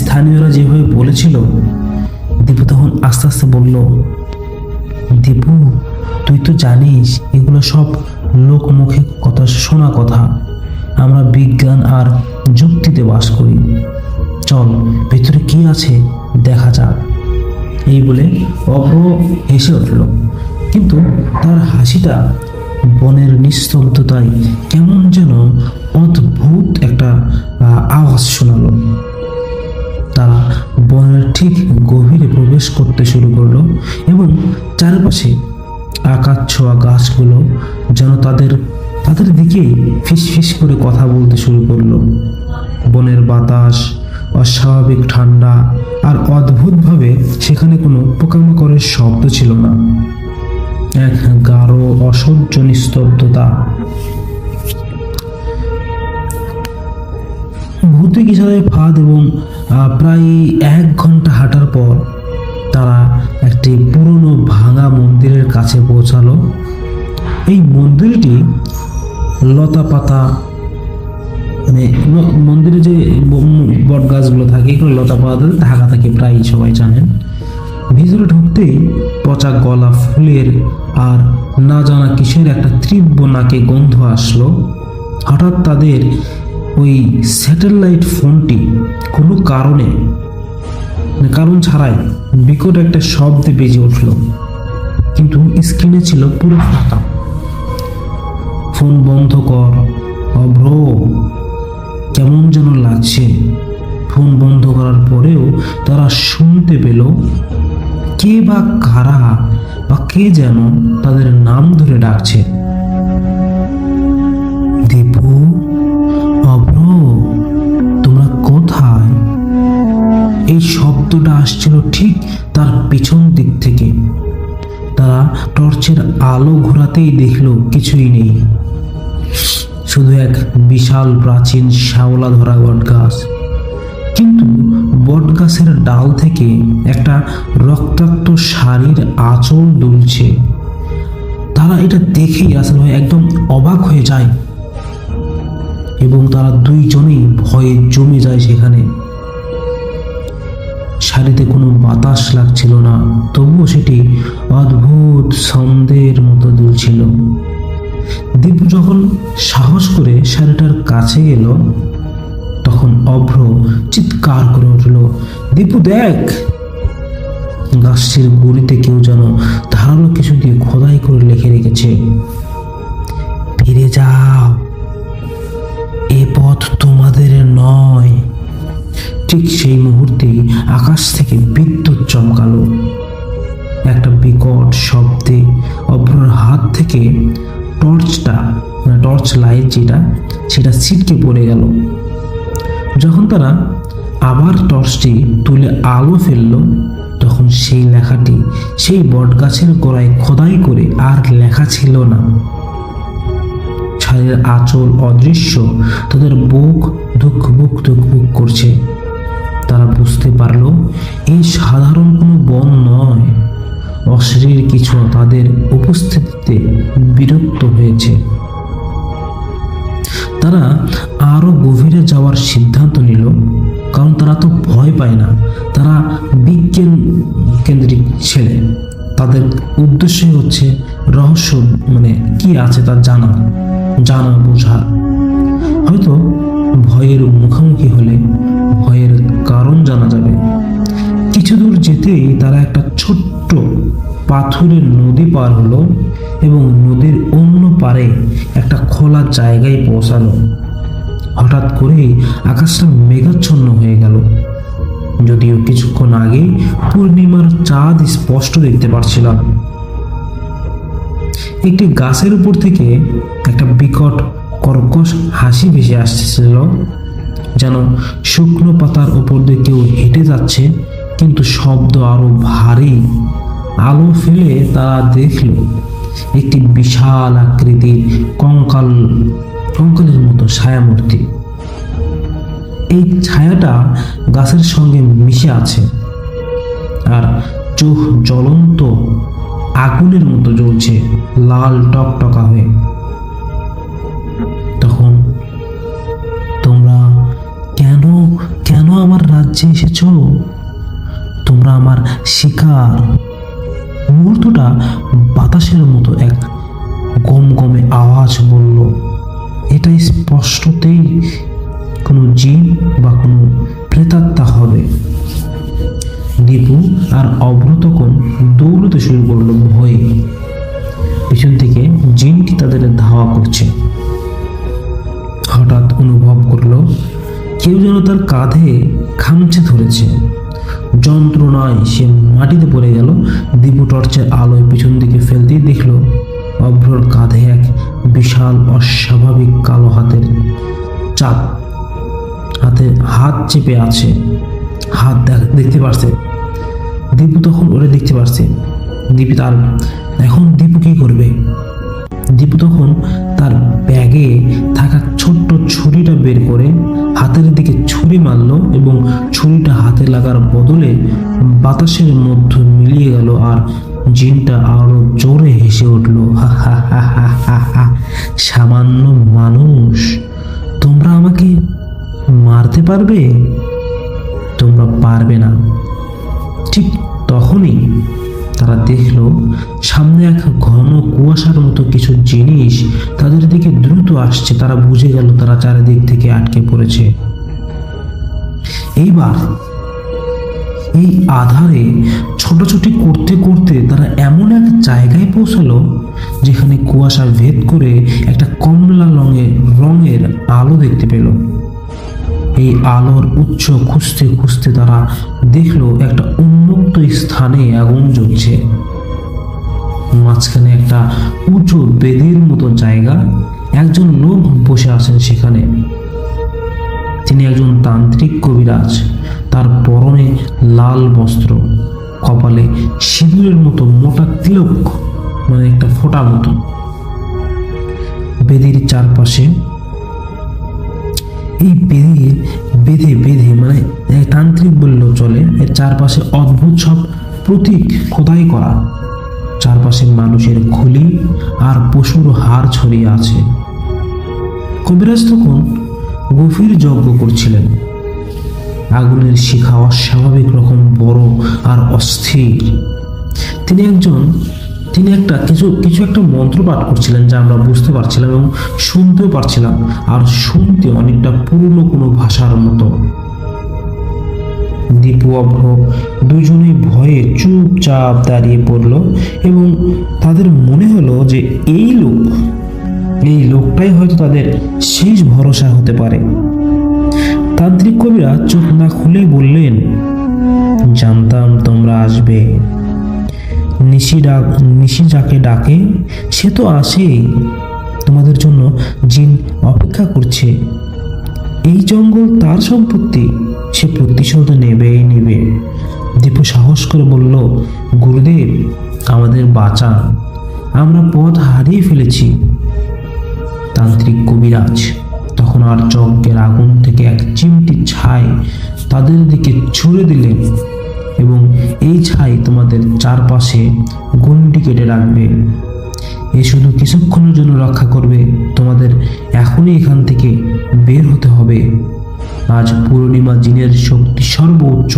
স্থানীয়রা যেভাবে বলেছিল। দীপু তখন আস্তে আস্তে বলল, দীপু তুই তো জানিস এগুলো সব লোকমুখে কথা, শোনা কথা। আমরা বিজ্ঞান আর যুক্তিতে বাস করি। চল ভেতরে কি আছে দেখা যাক। এই বলে অভ্র হেসে উঠল, কিন্তু তার হাসিটা বনের নিস্তব্ধতায় কেমন যেন অদ্ভুত একটা আওয়াজ শোনালো। তারা বনের ঠিক গভীরে প্রবেশ করতে শুরু করলো এবং চারপাশে আকাশ ছোঁয়া গাছগুলো যেন তাদের দিকেই ফিসফিস করে কথা বলতে শুরু করলো। বনের বাতাস অস্বাভাবিক ঠান্ডা, আর অদ্ভুতভাবে সেখানে কোনো পোকামাকড়ের শব্দ ছিল না। এক গাঢ় অসহ্য নিস্তব্ধতা। ভৌতিক ইশারায় ফাঁদ এবং প্রায় 1 ঘন্টা হাঁটার পর তারা একটি পুরনো ভাঙা মন্দিরের কাছে পৌঁছালো। এই মন্দিরটি লতা পাতা, মানে মন্দিরে যে বট গাছগুলো থাকে এগুলো লতা পাতা ঢাকা থাকে, প্রায় সবাই জানেন। ভিতরে ঢুকতেই পচা গলা ফুলের আর না জানা কিসের একটা তীব্র নাকে গন্ধ আসলো। হঠাৎ তাদের ওই স্যাটেলাইট ফোনটি কোনো কারণ ছাড়াই বিকট একটা শব্দে বেজে উঠল, কিন্তু স্ক্রিনে ছিল পুরো ফাঁকা। ফোন বন্ধ কর অভ্র, কেমন যেন লাগছে। ফোন বন্ধ করার পরেও তারা শুনতে পেল কে বা কারা বা কে যেন তাদের নাম ধরে ডাকছে। দীপু, অভ্র, তোমরা কোথায়? এই শব্দটা আসছিল ঠিক তার পিছন দিক থেকে। তারা টর্চের আলো ঘোরাতেই দেখল কিছুই নেই, শুধু এক বিশাল প্রাচীন শ্যাওলা ধরা বটগাছ। কিন্তু বটগাছের ডাল থেকে একটা রক্তাক্ত শাড়ির আঁচল দুলছে। তারা এটা দেখেই আসলে একদম অবাক হয়ে যায় এবং তারা দুইজনেই ভয়ে জমে যায় সেখানে। শাড়িতে কোনো বাতাস লাগছিল না, তবুও সেটি অদ্ভুত ছন্দের মতো দুলছিল। দীপু যখন সাহস করে শাড়িটার কাছে গেল তখন অভ্র চিৎকার করে উঠল, দীপু দেখ! গাছটির গুড়িতে কেউ যেন ধারালো কিছু দিয়ে খোদাই করে লিখে রেখেছে, ফিরে যাও, এ পথ তোমাদের নয়। ঠিক সেই মুহূর্তেই আকাশ থেকে বিদ্যুৎ চমকালো। একটা বিকট শব্দে অভ্রর হাত থেকে টর্চ লাইট সেটা ছিটকে পড়ে গেল। যখন তারা আবার টর্চটি তুলে আলো ফেলল তখন সেই লেখাটি সেই বটগাছের গোড়ায় খোদাই করে আর লেখা ছিল না। ছায়ের আঁচল অদৃশ্য, তাদের বুক ধুকপুক ধুকপুক করছে। তারা বুঝতে পারল এই সাধারণ কোনো বন নয়, অশরীর কিছু তাদের উপস্থিতিতে বিরক্ত হয়েছে। তারা আরো গভীরে যাওয়ার সিদ্ধান্ত নিল, কারণ তারা তো ভয় পায় না, তারা বিজ্ঞান কেন্দ্রিক ছেলে। তাদের উদ্দেশ্য হচ্ছে রহস্য, মানে কি আছে তা জানা বোঝা। হয়তো ভয়ের মুখোমুখি হলে ভয়ের কারণ জানা যাবে। কিছু দূর যেতেই তারা একটা ছোট্ট পাথরের নদী পার হলো এবং নদীর অন্য পারে একটা খোলা জায়গায় পৌঁছালো। হঠাৎ করেই আকাশটা মেঘাচ্ছন্ন হয়ে গেল, যদিও কিছুক্ষণ আগে পূর্ণিমার চাঁদ স্পষ্ট দেখতে পাচ্ছিলাম। একটি গাছের উপর থেকে একটা বিকট কর্কশ হাসি ভেসে আসছিল, যেন শুকনো পাতার উপর দিয়ে কেউ হেঁটে যাচ্ছে, কিন্তু শব্দ আরো ভারী। আলো ফেলে তারা দেখল একটি বিশাল আকৃতির কঙ্কালের মতো ছায়ামূর্তি। এই ছায়াটা গাছের সঙ্গে মিশে আছে আর চোখ জ্বলন্ত আগুনের মতো জ্বলছে, লাল টকটকা হয়ে। তখন তোমরা কেন আমার রাজ্যে এসেছো? তোমরা আমার শিকার। মুহূর্তটা বাতাসের মতো এক গমগমে আওয়াজ বলল, এটা স্পষ্টতেই কোনো জিন বা কোনো প্রেতাত্মা হবে। দীপু আর অভ্র তখন দৌড়তে শুরু করলো ভয়ে। পিছন থেকে জিনটি তাদের ধাওয়া করছে। হঠাৎ অনুভব করলো কেউ যেন তার কাঁধে খামচে ধরেছে। যন্ত্রণায় সে মাটিতে পড়ে গেল। দীপু টর্চের আলোয় পিছন দিকে ফেলতেই দেখলো অভ্রর কাঁধে এক বিশাল অস্বাভাবিক কালো হাত চেপে আছে। হাত দেখতে পারছে। দীপু তখন ওরে দেখতে পারছে এখন দীপু কি করবে? দীপু তখন তার ব্যাগে থাকা ছোট্ট ছুরিটা বের করে হাতের দিকে ছুরি মারলো এবং ছুরিটা হাতে লাগার বদলে বাতাসের মধ্যে মিলিয়ে গেল, আর জিনটা আরো জোরে হেসে উঠল, হা হা হা হা হা হা। সামান্য মানুষ, তোমরা আমাকে মারতে পারবে? তোমরা পারবে না। ঠিক তখনই তারা দেখলো সামনে এক ঘন কুয়াশার মতো কিছু জিনিস তাদের দিকে দ্রুত আসছে। তারা বুঝে গেল তারা চারিদিক থেকে আটকে পড়েছে। এইবার এই আধারে ছোটাছুটি করতে করতে তারা এমন এক জায়গায় পৌঁছালো যেখানে কুয়াশা ভেদ করে একটা কমলা রঙের আলো দেখতে পেল। এই আলোর উৎস খুঁজতে খুঁজতে তারা দেখলো একটা উন্মুক্ত স্থানে আগুন জ্বলছে। মাঝখানে একটা উঁচু বেদির মতো জায়গা, একজন লোক বসে আছেন সেখানে। তিনি একজন তান্ত্রিক কবিরাজ। তার পরনে লাল বস্ত্র, কপালে সিঁদুরের মতো মোটা তিলক, মানে একটা ফোঁটা মতো। বেদির চারপাশে এই বেঁধে মানে তান্ত্রিক বললেও চলে, এর চারপাশে অদ্ভুত সব প্রতীক খোদাই করা। চারপাশে মানুষের খুলি আর পশুর হাড় ছড়িয়ে আছে। কবিরাজ তখন গভীর যজ্ঞ করছিলেন। আগুনের শিখা অস্বাভাবিক রকম বড় আর অস্থির। তিনি কিছু একটা মন্ত্র পাঠ করছিলেন, যা আমরা বুঝতে পারছিলাম এবং শুনতেও পারছিলাম, আর শুনতে অনেকটা পুরনো কোনো ভাষার মতো। দীপু অভ্র দুজনেই ভয়ে চুপচাপ দাঁড়িয়ে পড়ল এবং তাদের মনে হলো যে এই লোকটাই হয়তো তাদের শেষ ভরসা হতে পারে। তান্ত্রিক কবিরা চোখ না খুলেই বললেন, জানতাম তোমরা আসবে। নিশি যাকে ডাকে সে তো আসেই। তোমাদের জন্য জিন অপেক্ষা করছে। এই জঙ্গল তার সম্পত্তি, সে প্রতিশোধ নেবেই নেবে। দীপু সাহস করে বলল, গুরুদেব আমাদের বাঁচান, আমরা পথ হারিয়ে ফেলেছি। তান্ত্রিক কবিরাজ তখন আর যজ্ঞের আগুন থেকে এক চিমটি ছাই তাদের দিকে ছুড়ে দিলেন এবং এই ছাই তোমাদের চারপাশে গণ্ডি কেটে রাখবে। এ শুধু কিছুক্ষণের জন্য রক্ষা করবে। তোমাদের এখনই এখান থেকে বের হতে হবে। আজ পূর্ণিমা জিনের শক্তি সর্বোচ্চ।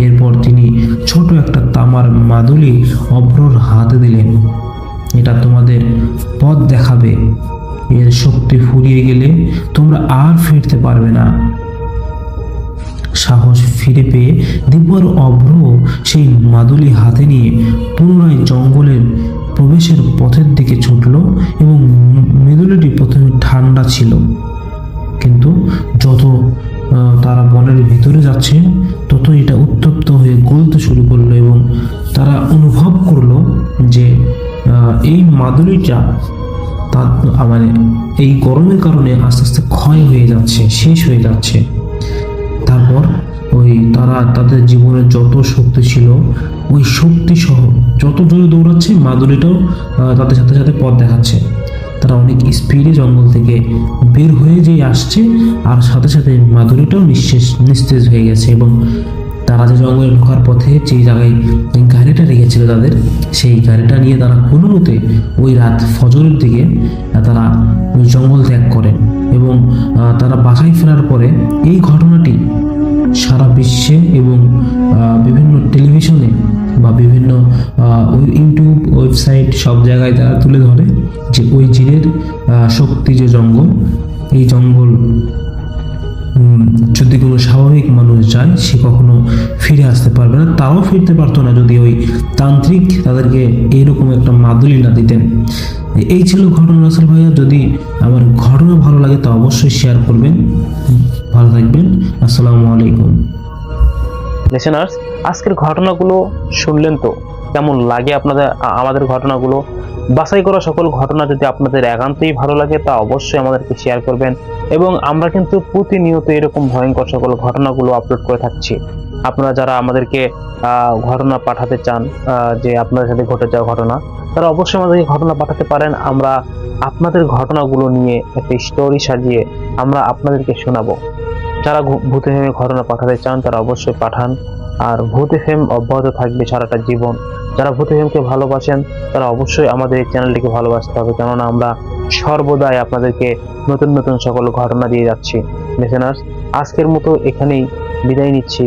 এরপর তিনি ছোট একটা তামার মাদুলি অভ্রর হাতে দিলেন। এটা তোমাদের পথ দেখাবে। এর শক্তি ফুরিয়ে গেলে তোমরা আর ফিরতে পারবে না। সাহস ফিরে পেয়ে দিব্য আর অভ্র সেই মাদুলি হাতে নিয়ে পুনরায় জঙ্গলের প্রবেশের পথের দিকে ছুটল এবং মাদুলিটি প্রথমে ঠান্ডা ছিল, কিন্তু যত তারা বনের ভিতরে যাচ্ছে তত এটা উত্তপ্ত হয়ে গলতে শুরু করলো এবং তারা অনুভব করলো যে এই মাদুলিটা মানে এই গরমের কারণে আস্তে আস্তে ক্ষয় হয়ে যাচ্ছে, শেষ হয়ে যাচ্ছে। তারপর তারা তাদের জীবনের যত শক্তি ছিল ওই শক্তি সহ যত জোরে দৌড়াচ্ছে, মাদুলিটাও তাদের সাথে সাথে পথ দেখাচ্ছে। তারা অনেক স্পিডে জঙ্গল থেকে বের হয়ে যেয়ে আসছে, আর সাথে সাথে মাদুলিটাও নিস্তেজ হয়ে গেছে। এবং তারা যে জঙ্গলে ঢোকার পথে যে জায়গায় গাড়িটা রেখেছিল তাদের, সেই গাড়িটা নিয়ে তারা কোনো মতে ওই রাত ফজরের দিকে তারা ওই জঙ্গল ত্যাগ করেন। এবং তারা বাসায় ফেরার পরে এই ঘটনাটি সারা বিশ্বে এবং বিভিন্ন টেলিভিশনে বা বিভিন্ন ইউটিউব ওয়েবসাইট সব জায়গায় তারা তুলে ধরে যে ওই জিনের শক্তি যে জঙ্গল, এই জঙ্গল যদি কোনো স্বাভাবিক মানুষ যায় সে কখনো ফিরে আসতে পারবে না। তারাও ফিরতে পারতো না যদি ওই তান্ত্রিক তাদেরকে এইরকম একটা মাদুলি না দিতেন। এই ছিল ঘটনা রাসেল ভাইয়া। যদি আমার ঘটনা ভালো লাগে তা অবশ্যই শেয়ার করবেন। ভালো থাকবেন। আসসালামু আলাইকুম। লিসেনার্স, আজকের ঘটনাগুলো শুনলেন তো কেমন লাগে আপনাদের? আমাদের ঘটনাগুলো বাছাই করা সকল ঘটনা যদি আপনাদের একান্তই ভালো লাগে তা অবশ্যই আমাদেরকে শেয়ার করবেন। এবং আমরা কিন্তু প্রতিনিয়ত এরকম ভয়ঙ্কর সকল ঘটনাগুলো আপলোড করে থাকছি। আপনারা যারা আমাদেরকে ঘটনা পাঠাতে চান, যে আপনাদের সাথে ঘটে যাওয়া ঘটনা, তারা অবশ্যই আমাদেরকে ঘটনা পাঠাতে পারেন। আমরা আপনাদের ঘটনাগুলো নিয়ে একটা স্টোরি সাজিয়ে আমরা আপনাদেরকে শোনাবো। যারা ভূত এফএম ঘটনা পাঠাতে চান তারা অবশ্যই পাঠান। আর ভূত এফএম অব্যাহত থাকবে সারাটা জীবন। যারা ভূত এফএমকে ভালোবাসেন তারা অবশ্যই আমাদের এই চ্যানেলটিকে ভালোবাসতে হবে, কেননা আমরা সর্বদাই আপনাদেরকে নতুন নতুন সকল ঘটনা দিয়ে যাচ্ছি। লিসেনার্স, আজকের মতো এখানেই বিদায় নিচ্ছি।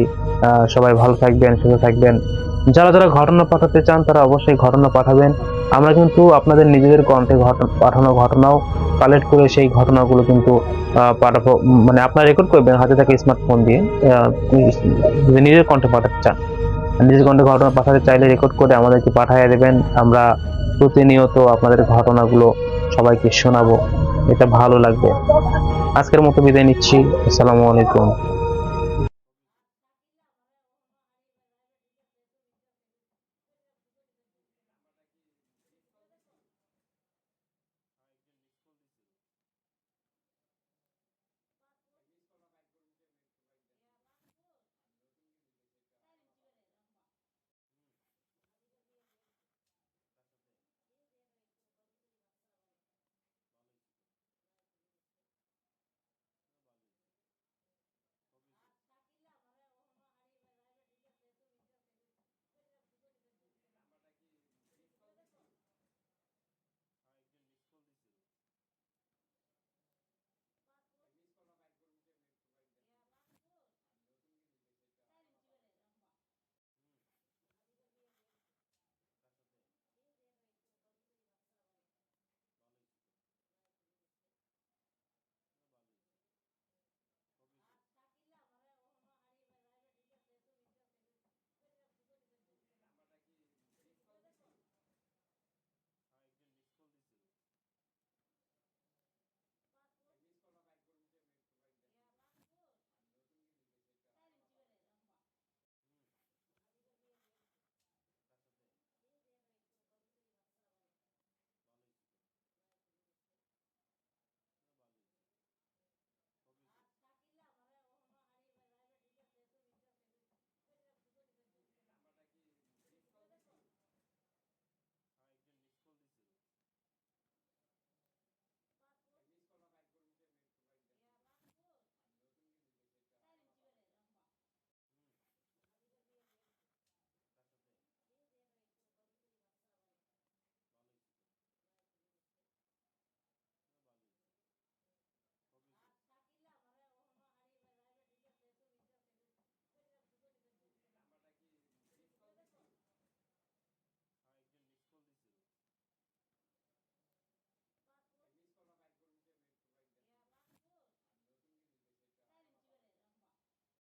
সবাই ভালো থাকবেন, সুস্থ থাকবেন। যারা যারা ঘটনা পাঠাতে চান তারা অবশ্যই ঘটনা পাঠাবেন। আমরা কিন্তু আপনাদের নিজেদের কণ্ঠে পাঠানো ঘটনাও কালেক্ট করে সেই ঘটনাগুলো কিন্তু পাঠাবো। মানে আপনারা রেকর্ড করবেন হাতে থাকা স্মার্টফোন দিয়ে, যদি নিজের কণ্ঠে পাঠাতে চান, নিজের কণ্ঠে ঘটনা পাঠাতে চাইলে রেকর্ড করে আমাদেরকে পাঠিয়ে দেবেন। আমরা প্রতিনিয়ত আপনাদের ঘটনাগুলো সবাইকে শোনাবো, এটা ভালো লাগবে। আজকের মতো বিদায় নিচ্ছি। আসসালামু আলাইকুম।